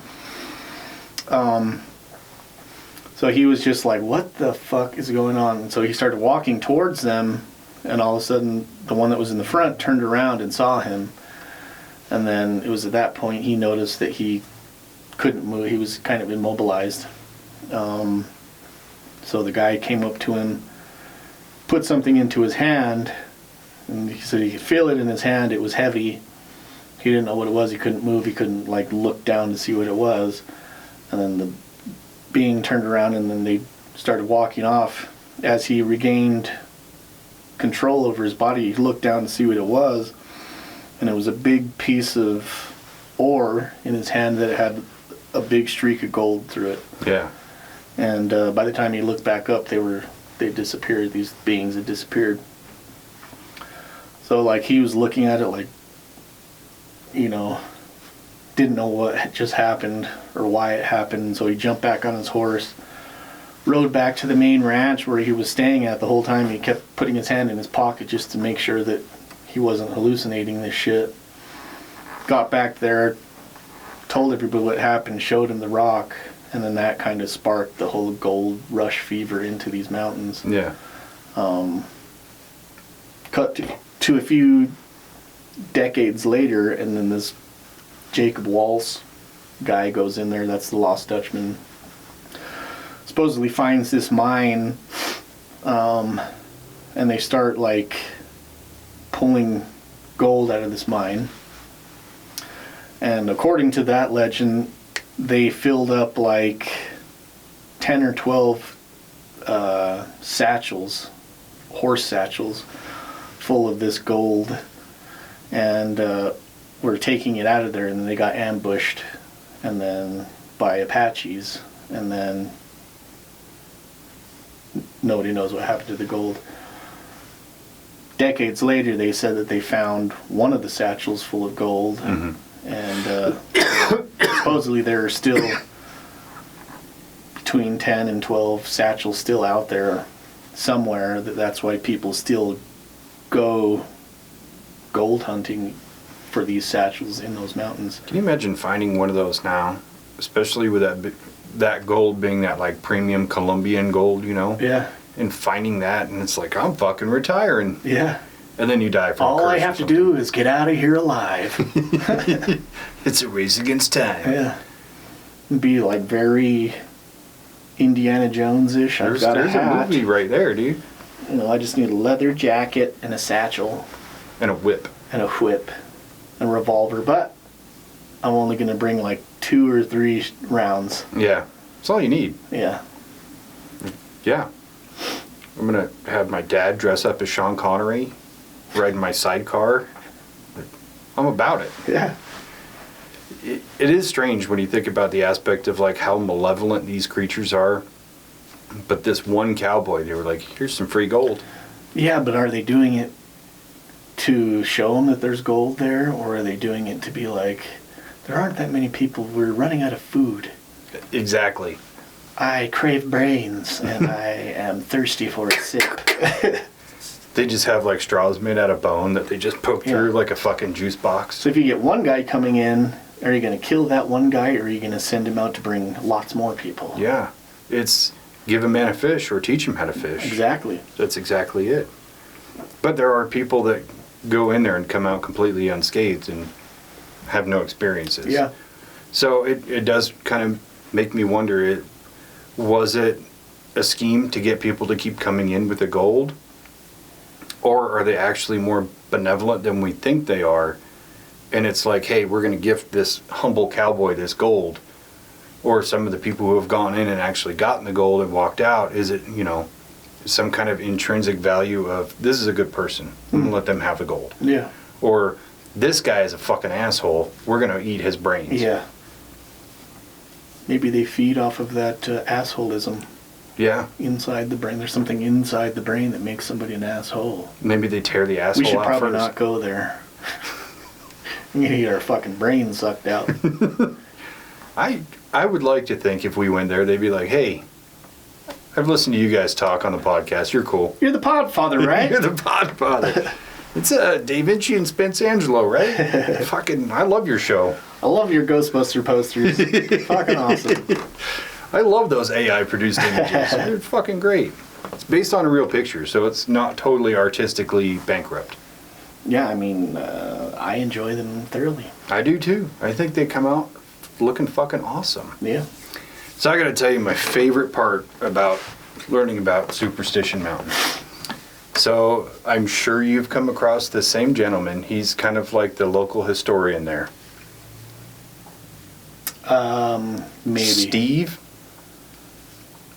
So he was just like, what the fuck is going on? And so he started walking towards them, and all of a sudden the one that was in the front turned around and saw him. And then it was at that point he noticed that he couldn't move. He was kind of immobilized. So the guy came up to him, put something into his hand, and he said he could feel it in his hand. It was heavy. He didn't know what it was. He couldn't move. He couldn't like look down to see what it was. And then the being turned around, and then they started walking off. As he regained control over his body, he looked down to see what it was, and it was a big piece of ore in his hand that had a big streak of gold through it. Yeah. And by the time he looked back up, they disappeared. These beings had disappeared. So like he was looking at it like, you know, didn't know what had just happened or why it happened. So he jumped back on his horse, rode back to the main ranch where he was staying at the whole time. He kept putting his hand in his pocket just to make sure that he wasn't hallucinating this shit. Got back there, told everybody what happened, showed him the rock, and then that kind of sparked the whole gold rush fever into these mountains. Yeah. Cut to a few decades later, and then this Jacob Walls guy goes in there. That's the Lost Dutchman. Supposedly finds this mine, and they start like pulling gold out of this mine. And according to that legend, they filled up like 10 or 12 satchels, horse satchels, full of this gold, and were taking it out of there, and then they got ambushed, and then by Apaches, and then nobody knows what happened to the gold. Decades later, they said that they found one of the satchels full of gold, and supposedly there are still between 10 and 12 satchels still out there somewhere. That's why people still go gold hunting for these satchels in those mountains. Can you imagine finding one of those now, especially with that gold being that like premium Colombian gold, you know? Yeah. And finding that, and it's like, I'm fucking retiring. Yeah. And then you die from all I have to do is get out of here alive. It's a race against time. Yeah. Be like very Indiana Jones-ish. There's I've got a hat. a movie right there, dude. You know, I just need a leather jacket and a satchel. And a whip. And a whip. And a revolver. But I'm only going to bring like 2 or 3 rounds. Yeah. That's all you need. Yeah. Yeah. I'm going to have my dad dress up as Sean Connery, ride in my sidecar. I'm about it. Yeah. It is strange when you think about the aspect of like how malevolent these creatures are. But this one cowboy, they were like, here's some free gold. Yeah, but are they doing it to show them that there's gold there? Or are they doing it to be like, there aren't that many people, we're running out of food. Exactly. I crave brains, and I am thirsty for a sip. They just have like straws made out of bone that they just poke through like a fucking juice box. So if you get one guy coming in, are you going to kill that one guy, or are you going to send him out to bring lots more people? Yeah. It's give a man a fish or teach him how to fish. Exactly. That's exactly it. But there are people that go in there and come out completely unscathed and have no experiences. Yeah. So it does kind of make me wonder, was it a scheme to get people to keep coming in with the gold? Or are they actually more benevolent than we think they are? And it's like, hey, we're going to gift this humble cowboy this gold. or some of the people who have gone in and actually gotten the gold and walked out, is it, you know, some kind of intrinsic value of, this is a good person, I'm gonna let them have the gold. Yeah. Or, this guy is a fucking asshole, we're gonna eat his brains. Yeah. Maybe they feed off of that assholism Yeah. inside the brain. There's something inside the brain that makes somebody an asshole. Maybe they tear the asshole We should out probably first. not go there. We're gonna get our fucking brains sucked out. I would like to think if we went there, they'd be like, hey, I've listened to you guys talk on the podcast. You're cool. You're the podfather, right? You're the podfather. It's Dave-inci and Spence Angelo, right? Fucking, I love your show. I love your Ghostbuster posters. Fucking awesome. I love those AI-produced images. They're fucking great. It's based on a real picture, so it's not totally artistically bankrupt. Yeah, I mean, I enjoy them thoroughly. I do too. I think they come out looking fucking awesome. Yeah. So I gotta tell you my favorite part about learning about Superstition Mountain. So I'm sure you've come across the same gentleman. He's kind of like the local historian there. Maybe. Steve?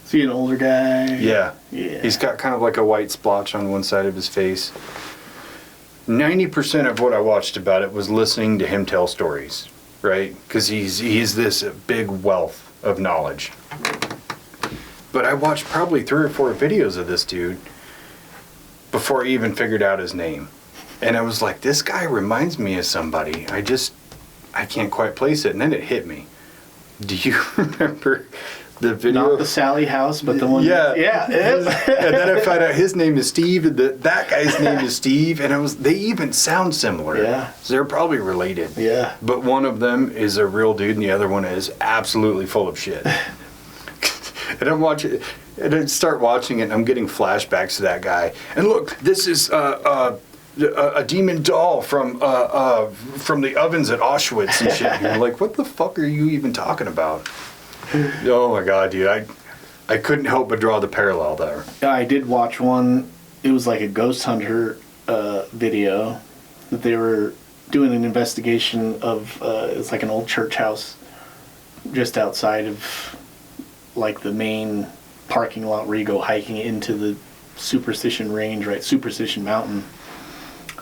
Is he an older guy? Yeah. Yeah. He's got kind of like a white splotch on one side of his face. 90% of what I watched about it was listening to him tell stories, right? Because he's this big wealth of knowledge. But I watched probably 3 or 4 videos of this dude before I even figured out his name. And I was like, this guy reminds me of somebody. I can't quite place it. And then it hit me. Do you remember the video? Not the Sally House, but the one. Yeah. Yeah. And then I found out his name is Steve, and that guy's name is Steve, and they even sound similar. Yeah. So they're probably related. Yeah. But one of them is a real dude, and the other one is absolutely full of shit. And I'm watching, and I start watching it, and I'm getting flashbacks to that guy. And look, this is a demon doll from the ovens at Auschwitz and shit. And you're like, what the fuck are you even talking about? Oh my god, dude! I couldn't help but draw the parallel there. I did watch one. It was like a ghost hunter video that they were doing an investigation of. It's like an old church house just outside of like the main parking lot where you go hiking into the Superstition range, right? Superstition Mountain.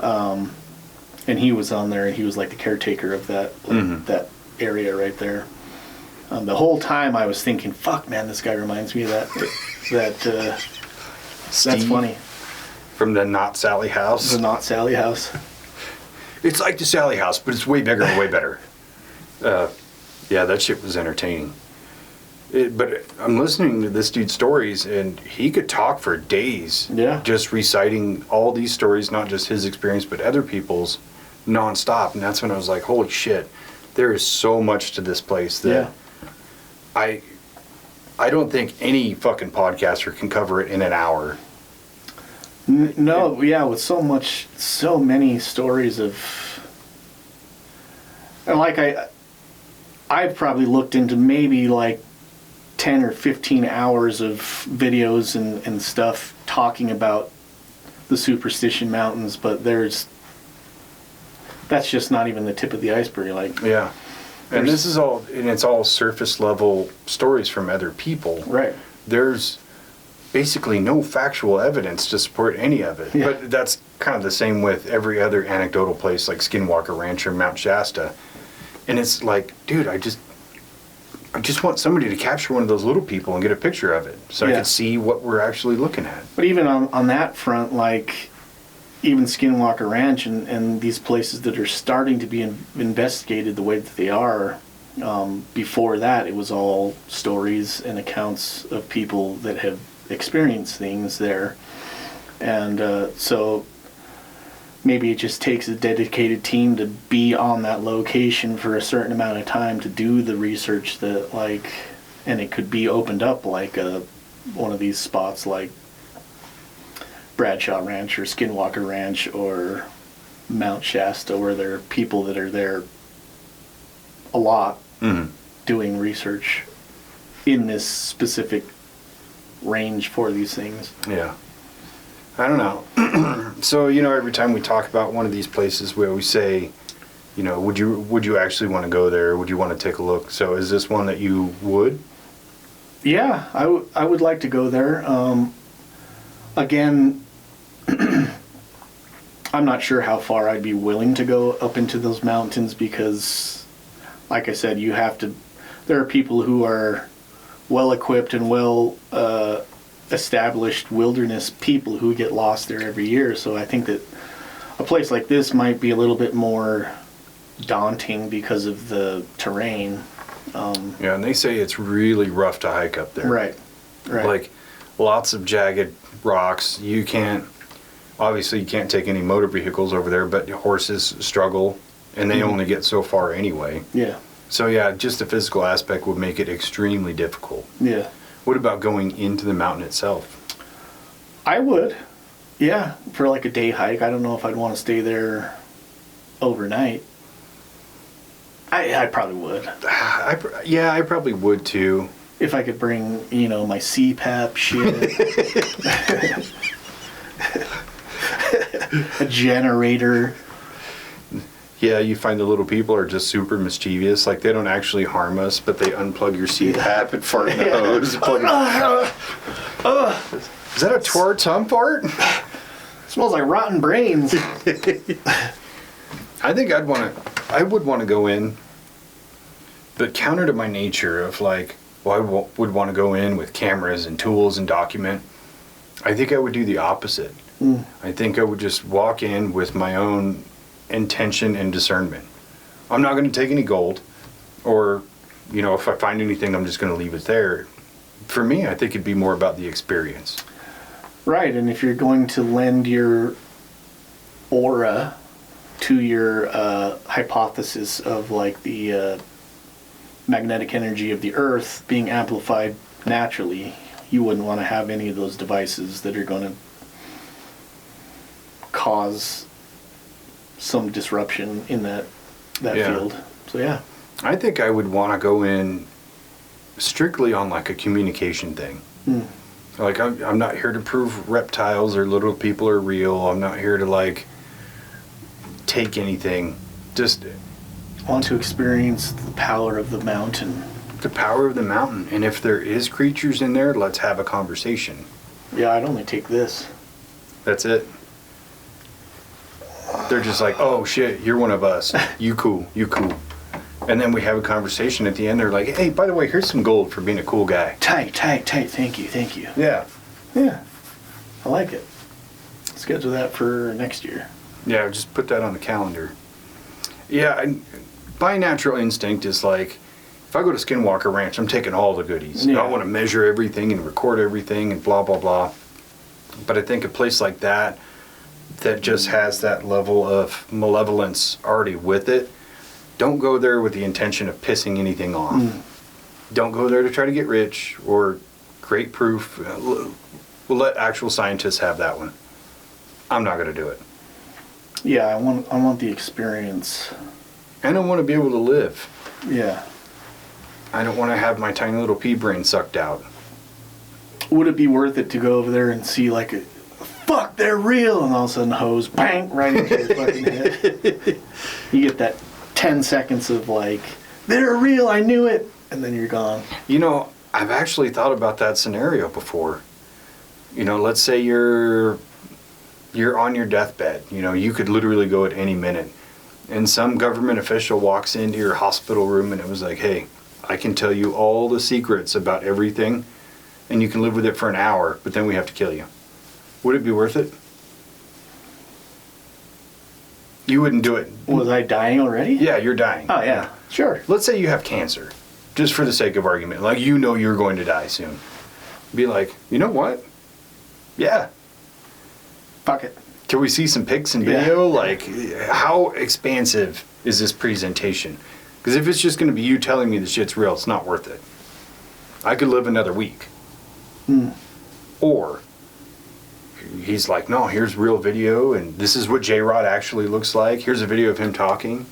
And he was on there, and he was like the caretaker of that that area right there. The whole time I was thinking, "Fuck, man, this guy reminds me of that." That's funny. From the Not Sally House. The Not Sally House. It's like the Sally House, but it's way bigger and way better. Yeah, that shit was entertaining. But I'm listening to this dude's stories, and he could talk for days. Yeah. Just reciting all these stories, not just his experience, but other people's, nonstop. And that's when I was like, holy shit, there is so much to this place that I don't think any fucking podcaster can cover it in an hour. No, yeah, with so many stories of, and like I've probably looked into maybe like 10 or 15 hours of videos and stuff talking about the Superstition Mountains, but that's just not even the tip of the iceberg. Like, yeah. And this is all, and it's all surface level stories from other people. right. There's basically no factual evidence to support any of it. Yeah. But that's kind of the same with every other anecdotal place like Skinwalker Ranch or Mount Shasta. And it's like, dude, I just want somebody to capture one of those little people and get a picture of it so I Yeah. can see what we're actually looking at. But even on that front, like even Skinwalker Ranch and these places that are starting to be investigated the way that they are, before that it was all stories and accounts of people that have experienced things there. And so maybe it just takes a dedicated team to be on that location for a certain amount of time to do the research that, like, and it could be opened up like one of these spots like Bradshaw Ranch or Skinwalker Ranch or Mount Shasta, where there are people that are there a lot doing research in this specific range for these things. Yeah. I don't know. So, every time we talk about one of these places, we always say, you know, would you actually want to go there? Would you want to take a look? So is this one that you would? Yeah, I would like to go there. Again, I'm not sure how far I'd be willing to go up into those mountains because, like I said, there are people who are well-equipped and established wilderness people who get lost there every year. So I think that a place like this might be a little bit more daunting because of the terrain. Yeah, and they say it's really rough to hike up there. Right. Like lots of jagged rocks. Obviously you can't take any motor vehicles over there, but horses struggle and they only get so far anyway. Yeah. So yeah, just the physical aspect would make it extremely difficult. Yeah. What about going into the mountain itself? I would. Yeah, for like a day hike. I don't know if I'd want to stay there overnight. I probably would. I probably would too. If I could bring, my CPAP shit. A generator. Yeah, you find the little people are just super mischievous. Like, they don't actually harm us, but they unplug your CPAP and fart in the hose. Is that a Torts hum fart? Smells like rotten brains. I think I would want to go in, but counter to my nature of like, I would want to go in with cameras and tools and document. I think I would do the opposite. I think I would just walk in with my own intention and discernment. I'm not going to take any gold, or, if I find anything, I'm just going to leave it there. For me, I think it'd be more about the experience. Right, and if you're going to lend your aura to your hypothesis of like the magnetic energy of the Earth being amplified naturally, you wouldn't want to have any of those devices that are going to cause some disruption in that field. So yeah. I think I would want to go in strictly on like a communication thing. Like, I'm not here to prove reptiles or little people are real. I'm not here to like take anything. Just want to experience the power of the mountain. The power of the mountain. And if there is creatures in there, let's have a conversation. Yeah, I'd only take this. That's it. They're just like, oh shit, you're one of us. You cool. And then we have a conversation at the end. They're like, hey, by the way, here's some gold for being a cool guy. Tight. Thank you. Yeah. Yeah. I like it. Schedule that for next year. Yeah, just put that on the calendar. Yeah, my natural instinct is like, if I go to Skinwalker Ranch, I'm taking all the goodies. Yeah. I want to measure everything and record everything and blah, blah, blah. But I think a place like that just has that level of malevolence already with it, don't go there with the intention of pissing anything off. Don't go there to try to get rich or great proof. We'll let actual scientists have that one. I'm not going to do it. Yeah, I want the experience. And I want to be able to live. Yeah. I don't want to have my tiny little pea brain sucked out. Would it be worth it to go over there and see like fuck, they're real, and all of a sudden hose, bang, right into your fucking head? You get that 10 seconds of like, they're real, I knew it, and then you're gone. I've actually thought about that scenario before. Let's say you're on your deathbed. You could literally go at any minute. And some government official walks into your hospital room and it was like, hey, I can tell you all the secrets about everything and you can live with it for an hour, but then we have to kill you. Would it be worth it? You wouldn't do it. Was I dying already? Yeah, you're dying. Oh, yeah. Sure. Let's say you have cancer, just for the sake of argument. Like, you're going to die soon. Be like, you know what? Yeah. Fuck it. Can we see some pics and video? Yeah. Like, how expansive is this presentation? Because if it's just going to be you telling me the shit's real, it's not worth it. I could live another week. Or he's like, no, here's real video, and this is what J-Rod actually looks like. Here's a video of him talking.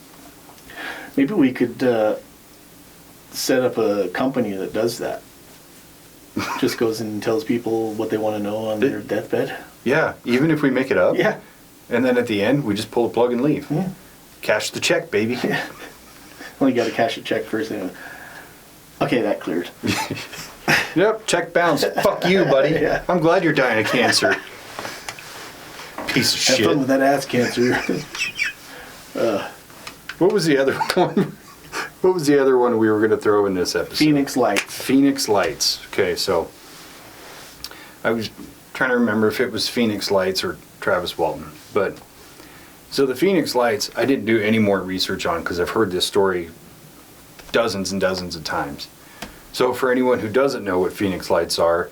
Maybe we could set up a company that does that. Just goes in and tells people what they want to know on their deathbed. Yeah, even if we make it up. Yeah. And then at the end, we just pull the plug and leave. Yeah. Cash the check, baby. Well, you got to cash a check first. Anyway. Okay, that cleared. Yep, check bounced. Fuck you, buddy. Yeah. I'm glad you're dying of cancer. Piece of Have shit. fun with that ass cancer. What was the other one? What was the other one we were going to throw in this episode? Phoenix Lights. Phoenix Lights. Okay, so I was trying to remember if it was Phoenix Lights or Travis Walton. But so the Phoenix Lights, I didn't do any more research on because I've heard this story dozens and dozens of times. So for anyone who doesn't know what Phoenix Lights are,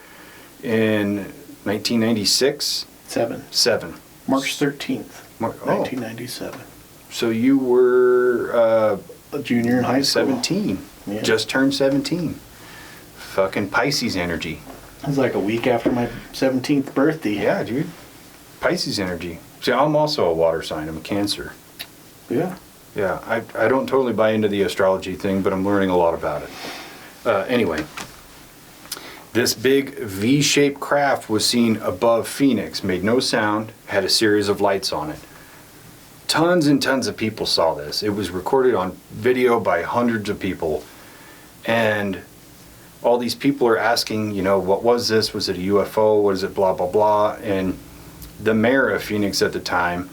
in 1996? Seven. March 13th, Oh. 1997. So you were A junior in high school. 17. Yeah. Just turned 17. Fucking Pisces energy. It was like a week after my 17th birthday. Yeah, dude. Pisces energy. See, I'm also a water sign. I'm a Cancer. Yeah. Yeah, I don't totally buy into the astrology thing, but I'm learning a lot about it. Anyway, this big V-shaped craft was seen above Phoenix, made no sound, had a series of lights on it. Tons and tons of people saw this. It was recorded on video by hundreds of people. And all these people are asking, you know, what was this? Was it a UFO? Was it blah, blah, blah? And the mayor of Phoenix at the time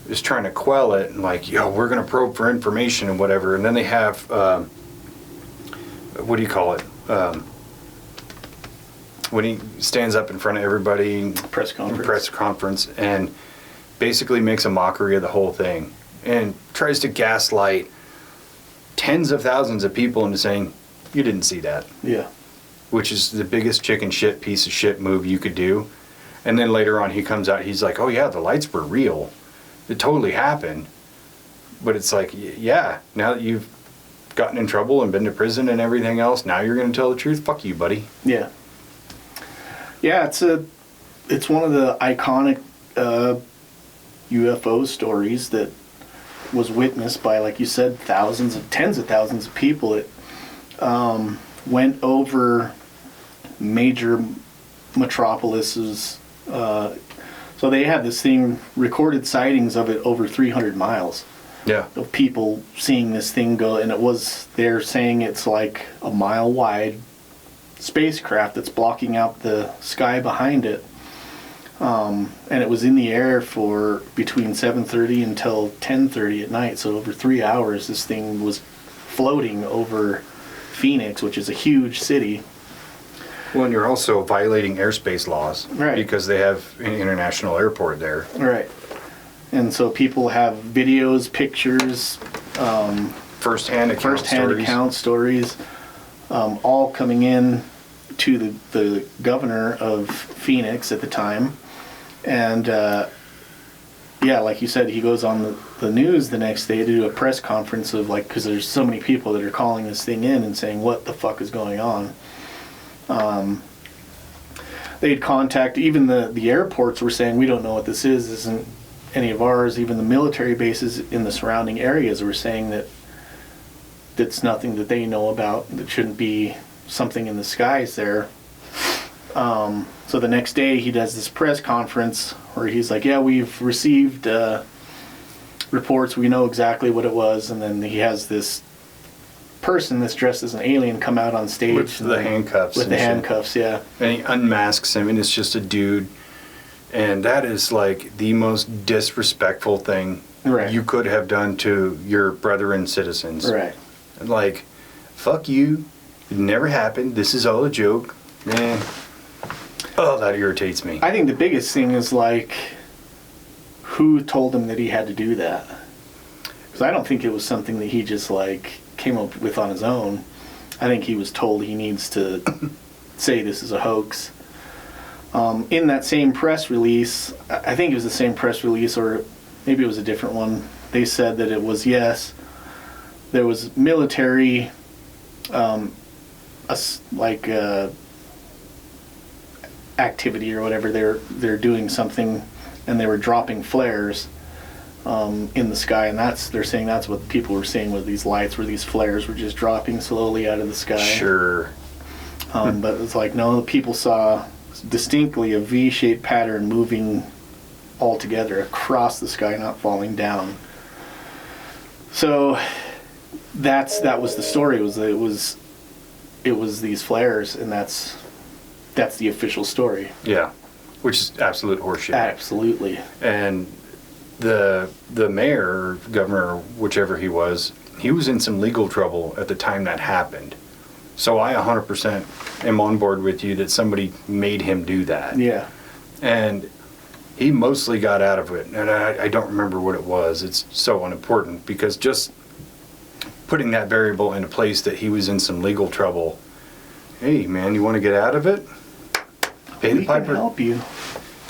is trying to quell it and like, yo, we're going to probe for information and whatever. And then they have, what do you call it? When he stands up in front of everybody. Press conference. And basically makes a mockery of the whole thing and tries to gaslight tens of thousands of people into saying, you didn't see that. Yeah. Which is the biggest chicken shit piece of shit move you could do. And then later on he comes out, he's like, oh yeah, the lights were real. It totally happened. But it's like, yeah, now that you've gotten in trouble and been to prison and everything else, now you're going to tell the truth? Fuck you, buddy. Yeah. Yeah, it's one of the iconic UFO stories that was witnessed by, like you said, tens of thousands of people. It went over major metropolises. So they had this thing, recorded sightings of it over 300 miles. Yeah. Of people seeing this thing go, and they're saying it's like a mile wide spacecraft that's blocking out the sky behind it. And it was in the air for between 7:30 until 10:30 at night. So over 3 hours, this thing was floating over Phoenix, which is a huge city. Well, and you're also violating airspace laws. Right. Because they have an international airport there. Right. And so people have videos, pictures, First-hand account stories, all coming in to the governor of Phoenix at the time. And yeah, like you said, he goes on the news the next day to do a press conference of like, because there's so many people that are calling this thing in and saying, what the fuck is going on? They'd contact, even the airports were saying, we don't know what this is. This isn't any of ours. Even the military bases in the surrounding areas were saying that that's nothing that they know about. That shouldn't be something in the skies there. So the next day he does this press conference where he's like, yeah, we've received reports. We know exactly what it was. And then he has this person that's dressed as an alien come out on stage. With the handcuffs. With the handcuffs, yeah. And he unmasks him, and it's just a dude. And that is like the most disrespectful thing you could have done to your brethren citizens. Right. Like, fuck you. It never happened. This is all a joke. Man. Oh, that irritates me. I think the biggest thing is like, who told him that he had to do that? Because I don't think it was something that he just like came up with on his own. I think he was told he needs to say this is a hoax. In that same press release, I think it was the same press release, or maybe it was a different one, they said that it was, yes, there was military, activity or whatever. They're doing something, and they were dropping flares in the sky, and they're saying that's what people were seeing with these lights, where these flares were just dropping slowly out of the sky. Sure. But it's like, no, the people saw distinctly a V-shaped pattern moving all together across the sky, not falling down. So that was the story. It was these flares, and that's the official story. Yeah, which is absolute horseshit. Absolutely. And the mayor, or governor, or whichever he was in some legal trouble at the time that happened. So I 100% am on board with you that somebody made him do that. Yeah. And he mostly got out of it, and I don't remember what it was. It's so unimportant, because just putting that variable into place that he was in some legal trouble. Hey, man, you want to get out of it? Pay the piper. We can help you.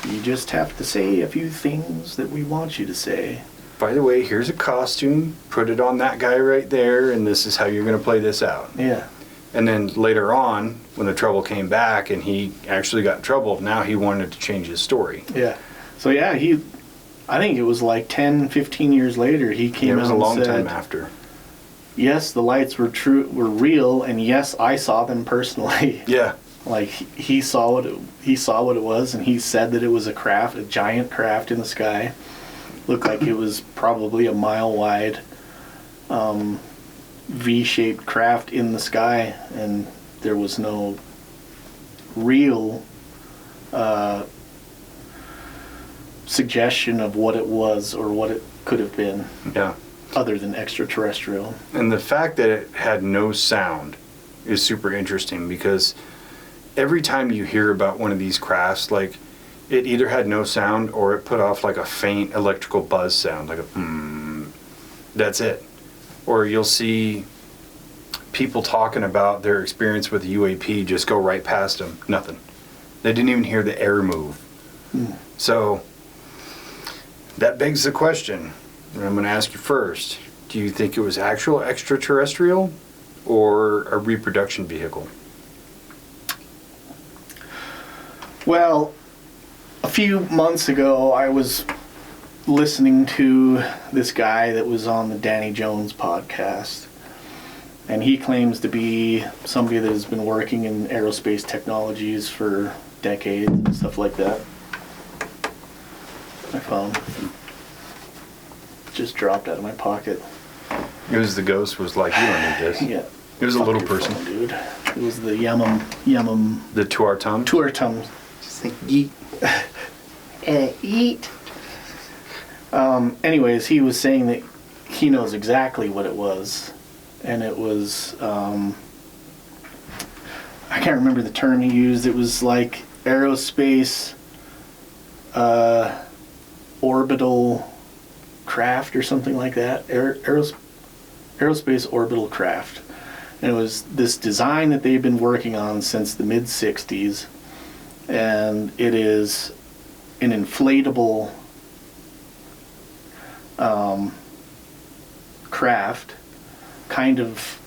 You just have to say a few things that we want you to say. By the way, here's a costume. Put it on that guy right there, and this is how you're going to play this out. Yeah. And then later on, when the trouble came back and he actually got in trouble, now he wanted to change his story. Yeah. So yeah, I think it was like 10, 15 years later, he came out and said... It was a long time after. Yes, the lights were real, and yes, I saw them personally. Yeah. Like he saw what it was, and he said that it was a giant craft in the sky. Looked like it was probably a mile wide, V-shaped craft in the sky, and there was no real suggestion of what it was or what it could have been. Yeah. Other than extraterrestrial. And the fact that it had no sound is super interesting, because every time you hear about one of these crafts, like, it either had no sound or it put off like a faint electrical buzz sound, like a that's it. Or you'll see people talking about their experience with the UAP just go right past them, nothing. They didn't even hear the air move. So that begs the question, and I'm going to ask you first, do you think it was actual extraterrestrial or a reproduction vehicle? Well, a few months ago, I was listening to this guy that was on the Danny Jones podcast, and he claims to be somebody that has been working in aerospace technologies for decades and stuff like that. My phone just dropped out of my pocket. It was the ghost was like, you don't need this. Yeah. It was a little Your person. phone, dude. It was the Yemum. The Tuartum? Tuartum. Just like yeet. Eat. Anyways, he was saying that he knows exactly what it was. And it was, I can't remember the term he used. It was like aerospace, orbital craft or something like that. Aerospace orbital craft. And it was this design that they've been working on since the mid-60s. And it is an inflatable craft, kind of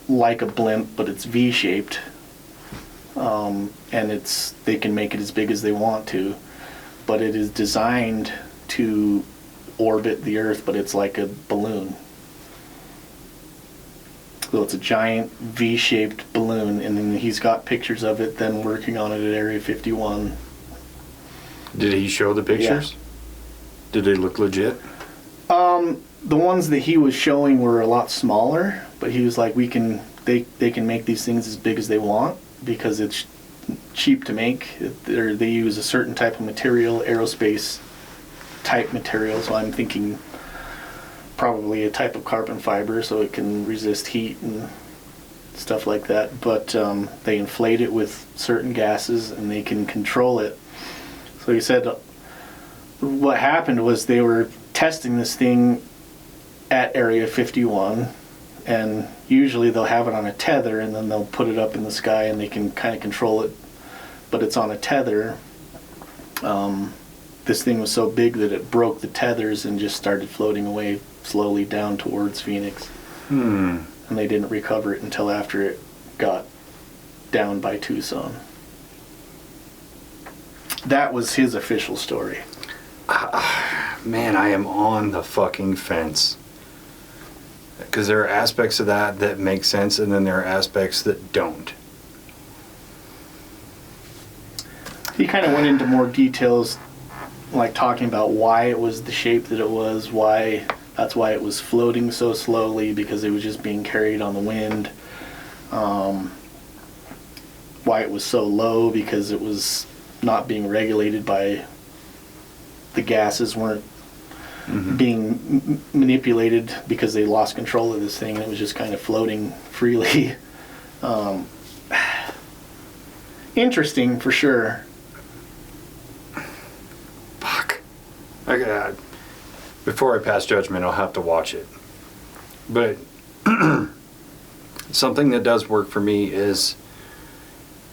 like a blimp, but it's V-shaped. And they can make it as big as they want to, but it is designed to orbit the Earth, but it's like a balloon. So it's a giant V-shaped balloon, and then he's got pictures of it then working on it at Area 51. Did he show the pictures? Yeah. Did they look legit? The ones that he was showing were a lot smaller, but he was like, they can make these things as big as they want because it's cheap to make. They use a certain type of material, aerospace type material, so I'm thinking probably a type of carbon fiber so it can resist heat and stuff like that. But they inflate it with certain gases and they can control it. So he said what happened was they were testing this thing at Area 51, and usually they'll have it on a tether and then they'll put it up in the sky and they can kind of control it, but it's on a tether. This thing was so big that it broke the tethers and just started floating away slowly down towards Phoenix. And they didn't recover it until after it got down by Tucson. That was his official story. Man, I am on the fucking fence. Because there are aspects of that make sense, and then there are aspects that don't. He kind of went into more details, like talking about why it was the shape that it was, why That's why it was floating so slowly, because it was just being carried on the wind. Why it was so low, because it was not being regulated by the gases weren't being manipulated, because they lost control of this thing and it was just kind of floating freely. Interesting for sure. Fuck. Before I pass judgment, I'll have to watch it. But something that does work for me is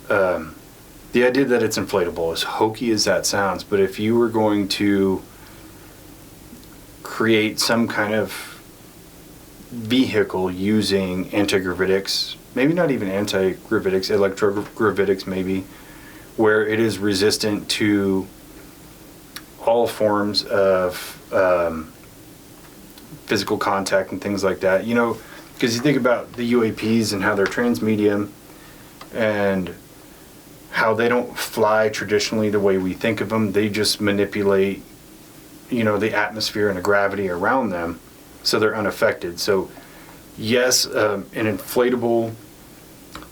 the idea that it's inflatable, as hokey as that sounds. But if you were going to create some kind of vehicle using anti-gravitics, maybe not even anti-gravitics, electrogravitics maybe, where it is resistant to all forms of physical contact and things like that. You know, because you think about the UAPs and how they're transmedium and how they don't fly traditionally the way we think of them. They just manipulate, you know, the atmosphere and the gravity around them, so they're unaffected. So yes, an inflatable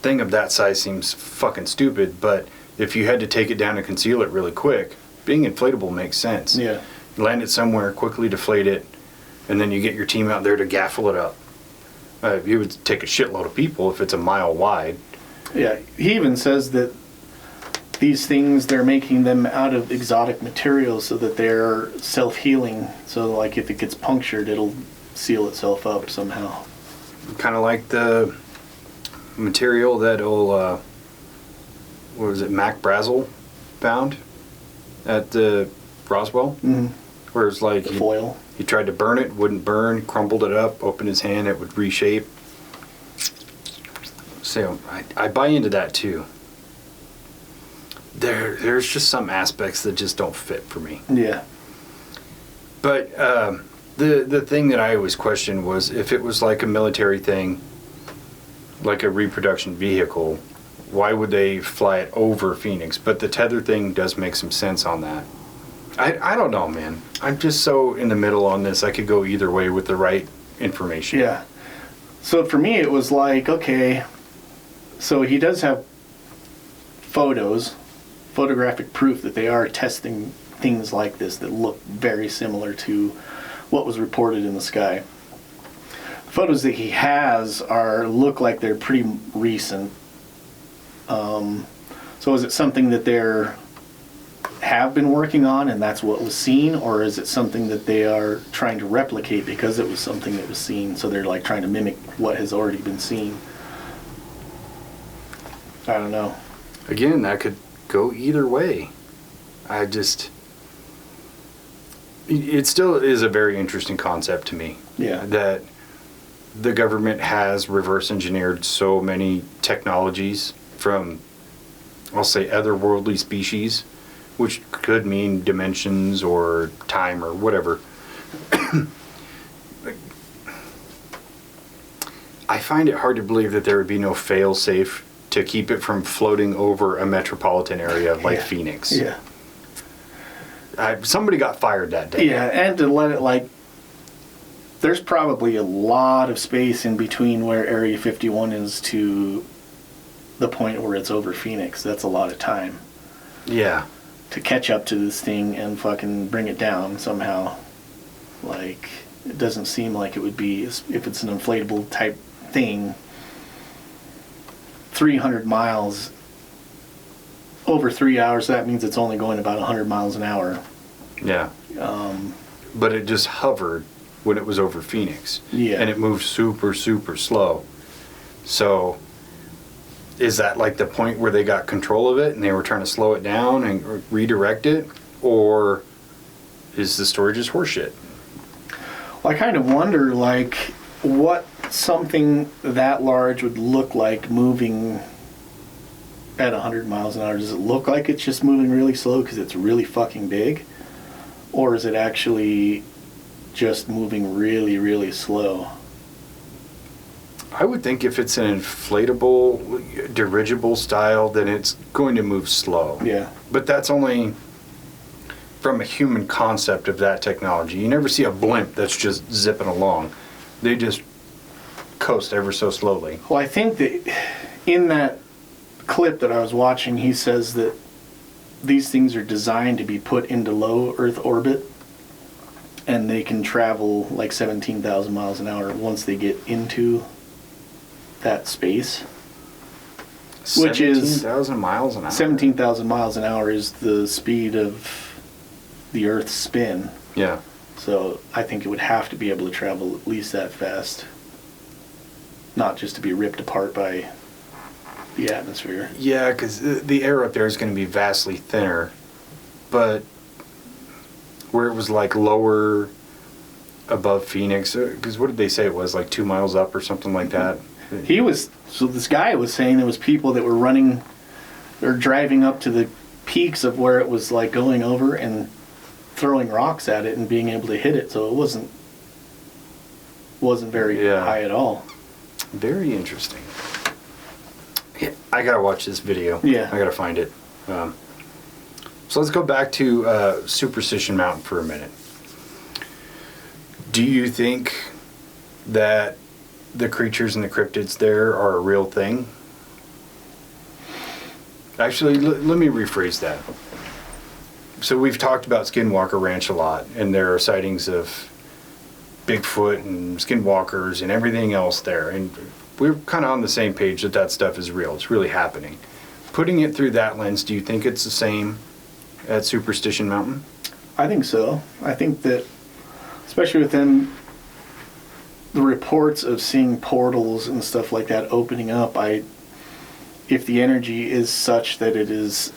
thing of that size seems fucking stupid, but if you had to take it down and conceal it really quick, being inflatable makes sense. Yeah. Land it somewhere, quickly deflate it, and then you get your team out there to gaffle it up. It would take a shitload of people if it's a mile wide. Yeah, he even says that these things, they're making them out of exotic materials so that they're self-healing. So like if it gets punctured, it'll seal itself up somehow. Kind of like the material that'll, what was it, Mac Brazel found at the Roswell? Mm-hmm. Where it's like The foil. He tried to burn it, wouldn't burn, crumbled it up, opened his hand, it would reshape. So I buy into that too. There's just some aspects that just don't fit for me. Yeah. But the thing that I always questioned was if it was like a military thing, like a reproduction vehicle, why would they fly it over Phoenix? But the tether thing does make some sense on that. I don't know, man. I'm just so in the middle on this. I could go either way with the right information. Yeah. So for me, it was like, okay, so he does have photographic proof that they are testing things like this that look very similar to what was reported in the sky. The photos that he has look like they're pretty recent. So is it something that they're have been working on and that's what was seen, or is it something that they are trying to replicate because it was something that was seen, so they're like trying to mimic what has already been seen? I don't know. Again, that could go either way. It still is a very interesting concept to me. Yeah. That the government has reverse engineered so many technologies from, I'll say, otherworldly species, which could mean dimensions or time or whatever. I find it hard to believe that there would be no fail-safe to keep it from floating over a metropolitan area like Phoenix. Yeah. Somebody got fired that day. Yeah, and to let it there's probably a lot of space in between where Area 51 is to the point where it's over Phoenix. That's a lot of time. Yeah. To catch up to this thing and fucking bring it down somehow. It doesn't seem like it would be, if it's an inflatable type thing, 300 miles, over 3 hours, that means it's only going about 100 miles an hour. Yeah. But it just hovered when it was over Phoenix. Yeah. And it moved super, super slow. So is that like the point where they got control of it and they were trying to slow it down and redirect it? Or is the story just horseshit? Well, I kind of wonder, what something that large would look like moving at 100 miles an hour. Does it look like it's just moving really slow because it's really fucking big? Or is it actually just moving really, really slow? I would think if it's an inflatable, dirigible style, then it's going to move slow. Yeah. But that's only from a human concept of that technology. You never see a blimp that's just zipping along. They just coast ever so slowly. Well, I think that in that clip that I was watching, he says that these things are designed to be put into low Earth orbit, and they can travel like 17,000 miles an hour once they get into that space. Which is 17,000 miles an hour. 17,000 miles an hour is the speed of the Earth's spin. Yeah. So I think it would have to be able to travel at least that fast. Not just to be ripped apart by the atmosphere. Yeah, because the air up there is going to be vastly thinner. But where it was like lower above Phoenix, because what did they say it was, like 2 miles up or something like that? So this guy was saying there was people that were running or driving up to the peaks of where it was like going over and throwing rocks at it and being able to hit it, so it wasn't very high at all. Very interesting. Yeah, I gotta watch this video. Yeah. I gotta find it. So let's go back to Superstition Mountain for a minute. Do you think that the creatures and the cryptids there are a real thing? Actually, let me rephrase that. So we've talked about Skinwalker Ranch a lot, and there are sightings of Bigfoot and skinwalkers and everything else there, and we're kind of on the same page that that stuff is real. It's really happening. Putting it through that lens, do you think it's the same at Superstition Mountain? I think so. I think that, especially within the reports of seeing portals and stuff like that opening up, if the energy is such that it is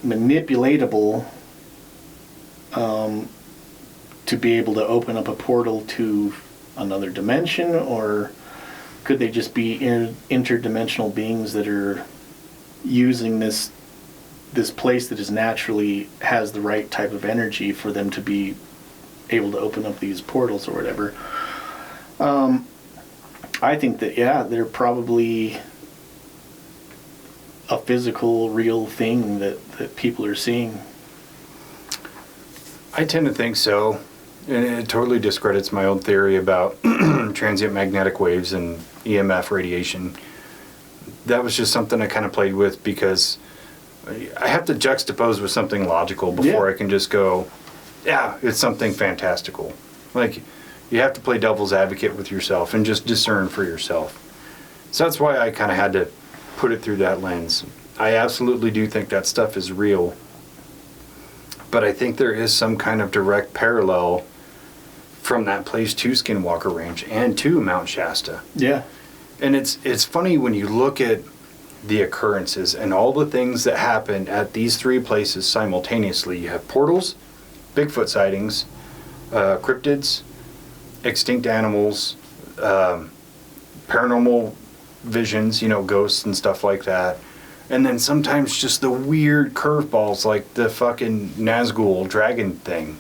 manipulatable, to be able to open up a portal to another dimension, or could they just be interdimensional beings that are using this place that is naturally has the right type of energy for them to be able to open up these portals or whatever? I think that, they're probably a physical, real thing that people are seeing. I tend to think so, and it totally discredits my own theory about transient magnetic waves and EMF radiation. That was just something I kind of played with because I have to juxtapose with something logical before I can just go, it's something fantastical. Like, you have to play devil's advocate with yourself and just discern for yourself. So that's why I kind of had to put it through that lens. I absolutely do think that stuff is real, but I think there is some kind of direct parallel from that place to Skinwalker Ranch and to Mount Shasta. Yeah. And it's funny when you look at the occurrences and all the things that happen at these three places simultaneously. You have portals, Bigfoot sightings, cryptids, extinct animals, paranormal visions, ghosts and stuff like that. And then sometimes just the weird curveballs like the fucking Nazgul dragon thing.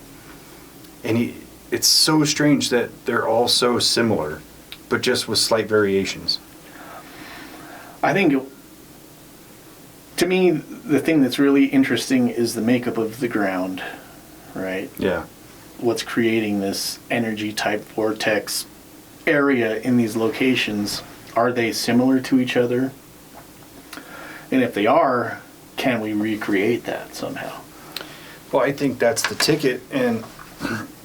And it's so strange that they're all so similar, but just with slight variations. I think, to me, the thing that's really interesting is the makeup of the ground, right? Yeah. What's creating this energy type vortex area in these locations? Are they similar to each other? And if they are, can we recreate that somehow? Well, I think that's the ticket, and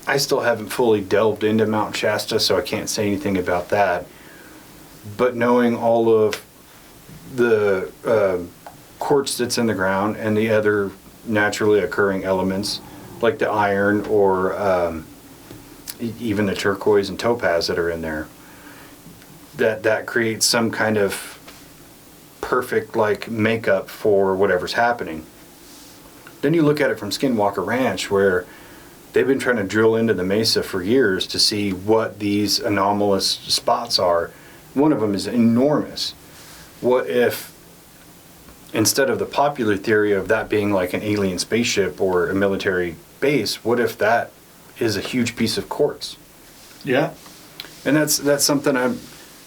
I still haven't fully delved into Mount Shasta, so I can't say anything about that. But knowing all of the quartz that's in the ground and the other naturally occurring elements, like the iron or even the turquoise and topaz that are in there, that creates some kind of perfect like makeup for whatever's happening. Then you look at it from Skinwalker Ranch, where they've been trying to drill into the mesa for years to see what these anomalous spots are. One of them is enormous. What if, instead of the popular theory of that being like an alien spaceship or a military base, what if that is a huge piece of quartz? Yeah. And that's something I'm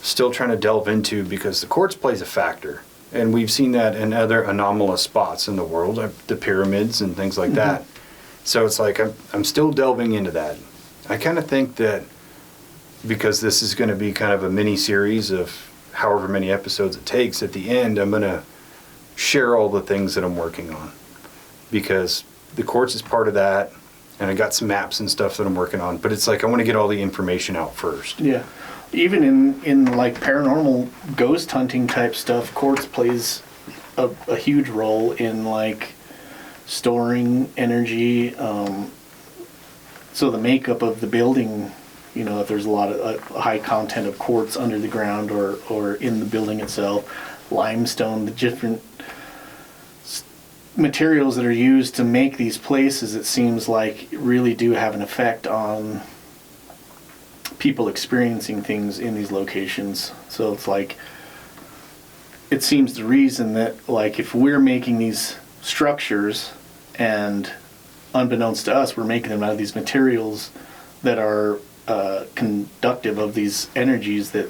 still trying to delve into, because the quartz plays a factor. And we've seen that in other anomalous spots in the world, like the pyramids and things like that. So it's like I'm still delving into that. I kind of think that because this is going to be kind of a mini series of however many episodes it takes, at the end I'm going to share all the things that I'm working on, because the quartz is part of that, and I got some maps and stuff that I'm working on, but it's like I want to get all the information out first. Yeah. Even in like paranormal ghost hunting type stuff, quartz plays a huge role in like storing energy. So the makeup of the building, you know, if there's a lot of high content of quartz under the ground or in the building itself, limestone, the different materials that are used to make these places, it seems like really do have an effect on people experiencing things in these locations. So it's like, it seems the reason that like if we're making these structures and unbeknownst to us we're making them out of these materials that are conductive of these energies that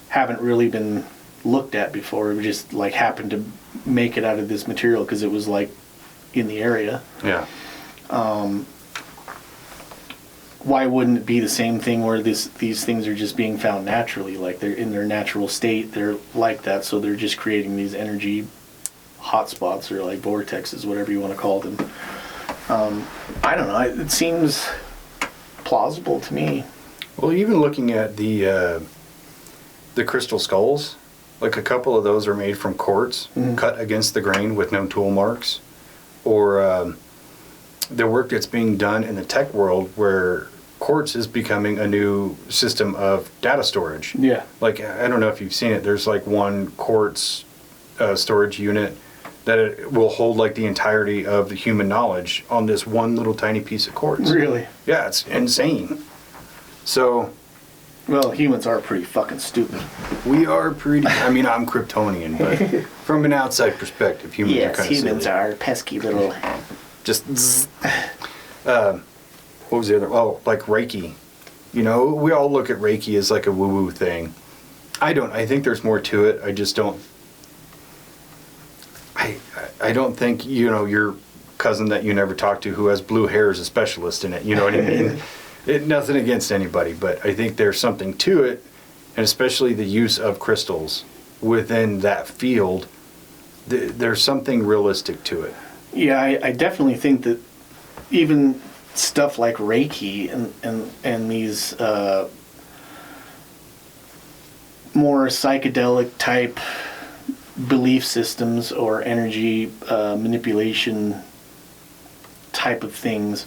haven't really been looked at before. We just like happened to make it out of this material because it was like in the area. Yeah. Why wouldn't it be the same thing where these things are just being found naturally, like they're in their natural state, they're like that, so they're just creating these energy hotspots or like vortexes, whatever you want to call them. I don't know, it seems plausible to me. Well, even looking at the crystal skulls, like a couple of those are made from quartz, cut against the grain with no tool marks, or the work that's being done in the tech world where quartz is becoming a new system of data storage. Yeah. Like, I don't know if you've seen it, there's like one quartz storage unit that it will hold like the entirety of the human knowledge on this one little tiny piece of quartz. Really? Yeah, it's insane. So... Well, humans are pretty fucking stupid. We are pretty... I mean, I'm Kryptonian, but from an outside perspective, humans are kind of silly. Yes, humans are pesky little... Just... what was the other... Oh, like Reiki. You know, we all look at Reiki as like a woo-woo thing. I don't. I think there's more to it. I just don't... I don't think, you know, your cousin that you never talked to who has blue hair is a specialist in it. You know what I mean? Nothing against anybody, but I think there's something to it, and especially the use of crystals within that field. There's something realistic to it. Yeah, I definitely think that even stuff like Reiki and these more psychedelic type belief systems or energy manipulation type of things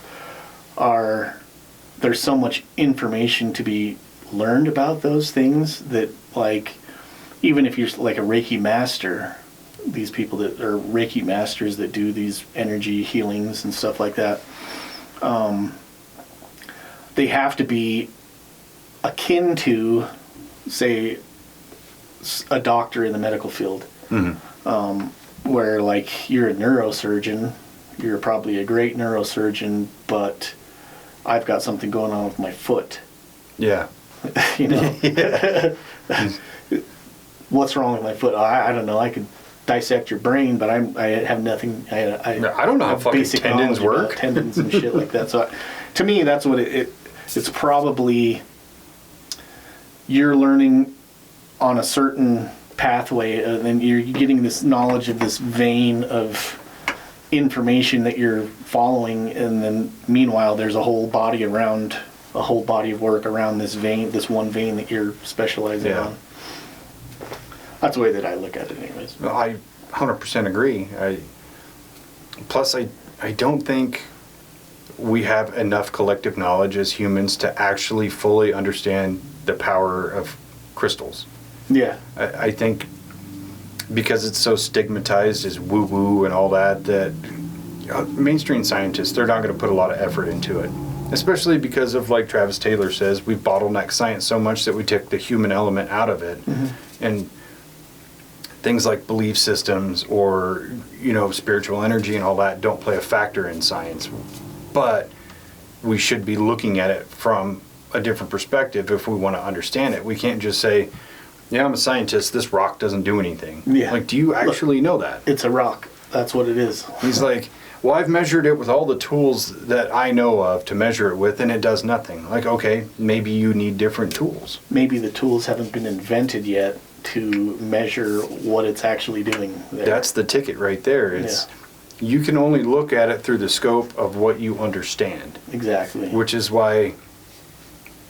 there's so much information to be learned about those things that, like, even if you're like a Reiki master, these people that are Reiki masters that do these energy healings and stuff like that, they have to be akin to, say, a doctor in the medical field. Where, like, you're a neurosurgeon, you're probably a great neurosurgeon, but I've got something going on with my foot. Yeah. You know? What's wrong with my foot? I don't know. I could dissect your brain, but I have nothing. I don't know how fucking tendons work. Tendons and shit like that. So to me, that's what it's probably, you're learning on a certain pathway, and then you're getting this knowledge of this vein of information that you're following, and then meanwhile there's a whole body of work around this vein, this one vein that you're specializing on. That's the way that I look at it anyways. Well, I 100% agree. Plus I don't think we have enough collective knowledge as humans to actually fully understand the power of crystals. Yeah. I think because it's so stigmatized as woo-woo and all that mainstream scientists, they're not going to put a lot of effort into it. Especially because of, like Travis Taylor says, we've bottlenecked science so much that we took the human element out of it. And things like belief systems or, you know, spiritual energy and all that don't play a factor in science. But we should be looking at it from a different perspective if we want to understand it. We can't just say, yeah, I'm a scientist, this rock doesn't do anything. Yeah. Like, do you actually know that? It's a rock. That's what it is. He's like, Well, I've measured it with all the tools that I know of to measure it with, and it does nothing. Like, okay, maybe you need different tools. Maybe the tools haven't been invented yet to measure what it's actually doing there. That's the ticket right there. It's you can only look at it through the scope of what you understand. Exactly. Which is why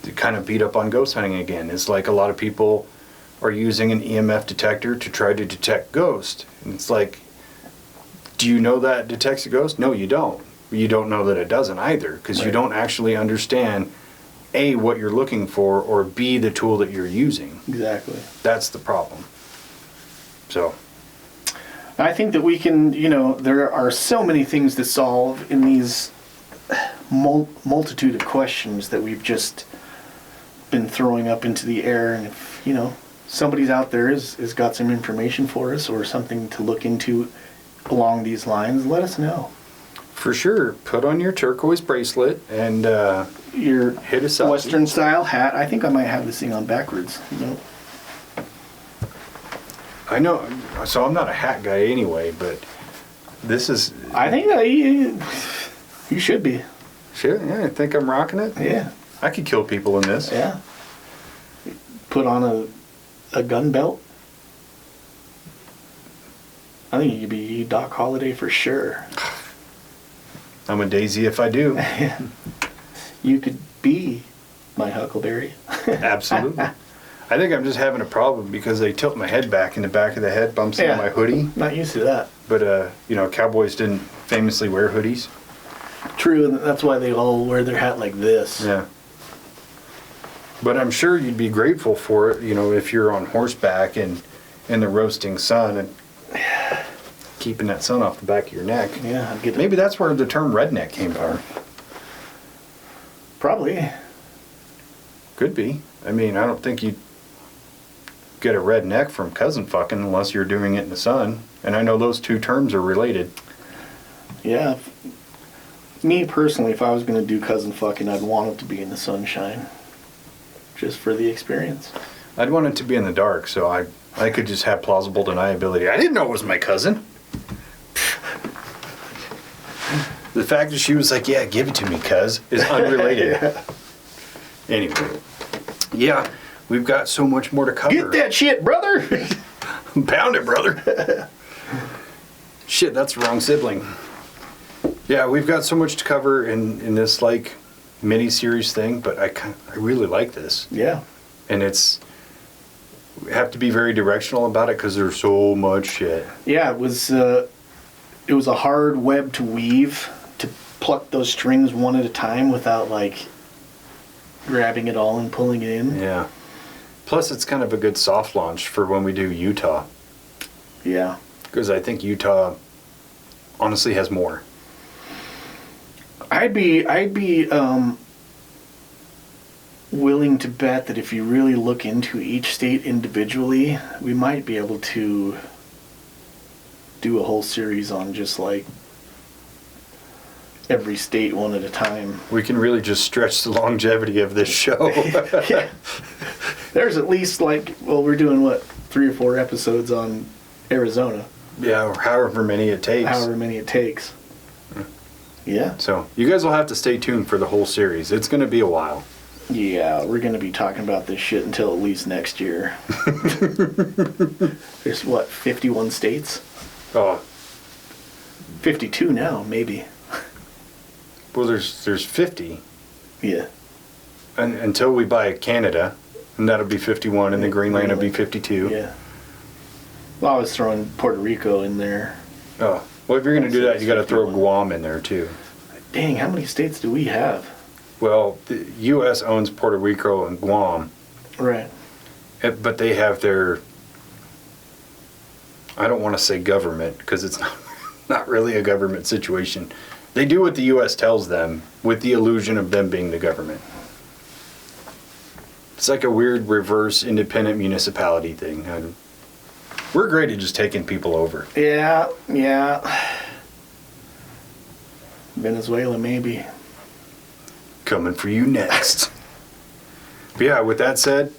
to kind of beat up on ghost hunting again. It's like a lot of people are using an EMF detector to try to detect ghosts. And it's like, do you know that it detects a ghost? No, you don't. You don't know that it doesn't either, because you don't actually understand A, what you're looking for, or B, the tool that you're using. Exactly. That's the problem. So I think that we can, there are so many things to solve in these multitude of questions that we've just been throwing up into the air. And if, somebody's out there has got some information for us or something to look into along these lines, let us know. for sure, put on your turquoise bracelet and Your hit us up. Western style hat. I think I might have this thing on backwards. I know, so I'm not a hat guy anyway, but this is... I think that you should be. Sure, yeah, I think I'm rocking it. Yeah. I could kill people in this. Yeah. Put on a gun belt. I think you could be Doc Holliday for sure. I'm a daisy if I do. You could be my Huckleberry. Absolutely. I think I'm just having a problem because they tilt my head back and the back of the head bumps into my hoodie. Not used to that. But, cowboys didn't famously wear hoodies. True, and that's why they all wear their hat like this. Yeah. But I'm sure you'd be grateful for it, if you're on horseback and in the roasting sun and keeping that sun off the back of your neck. Yeah, I'd get Maybe that's where the term redneck came from. Probably. Could be. I mean, I don't think you'd get a redneck from cousin fucking unless you're doing it in the sun. And I know those two terms are related. Yeah. Me personally, if I was going to do cousin fucking, I'd want it to be in the sunshine. Just for the experience. I'd want it to be in the dark, so I could just have plausible deniability. I didn't know it was my cousin. The fact that she was like, yeah, give it to me, cuz, is unrelated. Yeah. Anyway. Yeah, we've got so much more to cover. Get that shit, brother! Pound it, brother. Shit, that's the wrong sibling. Yeah, we've got so much to cover in this, mini-series thing, but I really like this. Yeah. And we have to be very directional about it because there's so much shit. Yeah, it was a hard web to weave, to pluck those strings one at a time without, grabbing it all and pulling it in. Yeah. Plus, it's kind of a good soft launch for when we do Utah. Yeah. Because I think Utah honestly has more. I'd be willing to bet that if you really look into each state individually, we might be able to do a whole series on just every state one at a time. We can really just stretch the longevity of this show. Yeah. There's at least we're doing 3 or 4 episodes on Arizona. Yeah, or however many it takes. However many it takes. Yeah. So you guys will have to stay tuned for the whole series. It's going to be a while. Yeah, we're going to be talking about this shit until at least next year. There's 51 states? Oh. 52 now, maybe. Well, there's 50. Yeah. And until we buy Canada, and that'll be 51, and then Greenland will be 52. Yeah. Well, I was throwing Puerto Rico in there. Oh. Well, if you're going to do that, you got to throw Guam in there, too. Dang, how many states do we have? Well, the U.S. owns Puerto Rico and Guam. Right. But they have their, I don't want to say government, because it's not really a government situation. They do what the U.S. tells them, with the illusion of them being the government. It's like a weird reverse independent municipality thing. We're great at just taking people over. Yeah. Venezuela, maybe. Coming for you next. But yeah, with that said,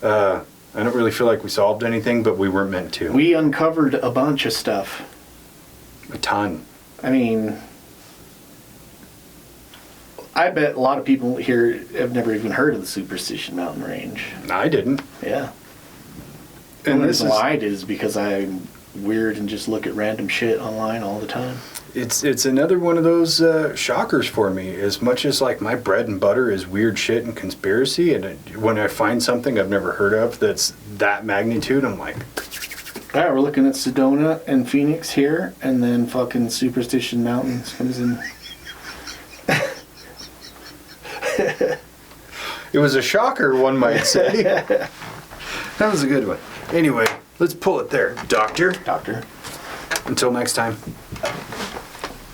I don't really feel like we solved anything, but we weren't meant to. We uncovered a bunch of stuff. A ton. I mean, I bet a lot of people here have never even heard of the Superstition mountain range. I didn't. Yeah. And the this reason is why I did is because I'm weird and just look at random shit online all the time. it's another one of those shockers for me. As much as like my bread and butter is weird shit and conspiracy, and when I find something I've never heard of that's that magnitude, I'm like, All right, we're looking at Sedona and Phoenix here, and then fucking Superstition Mountains comes in. it was a shocker, one might say. That was a good one. Anyway, let's pull it there, Doctor. Doctor. Until next time.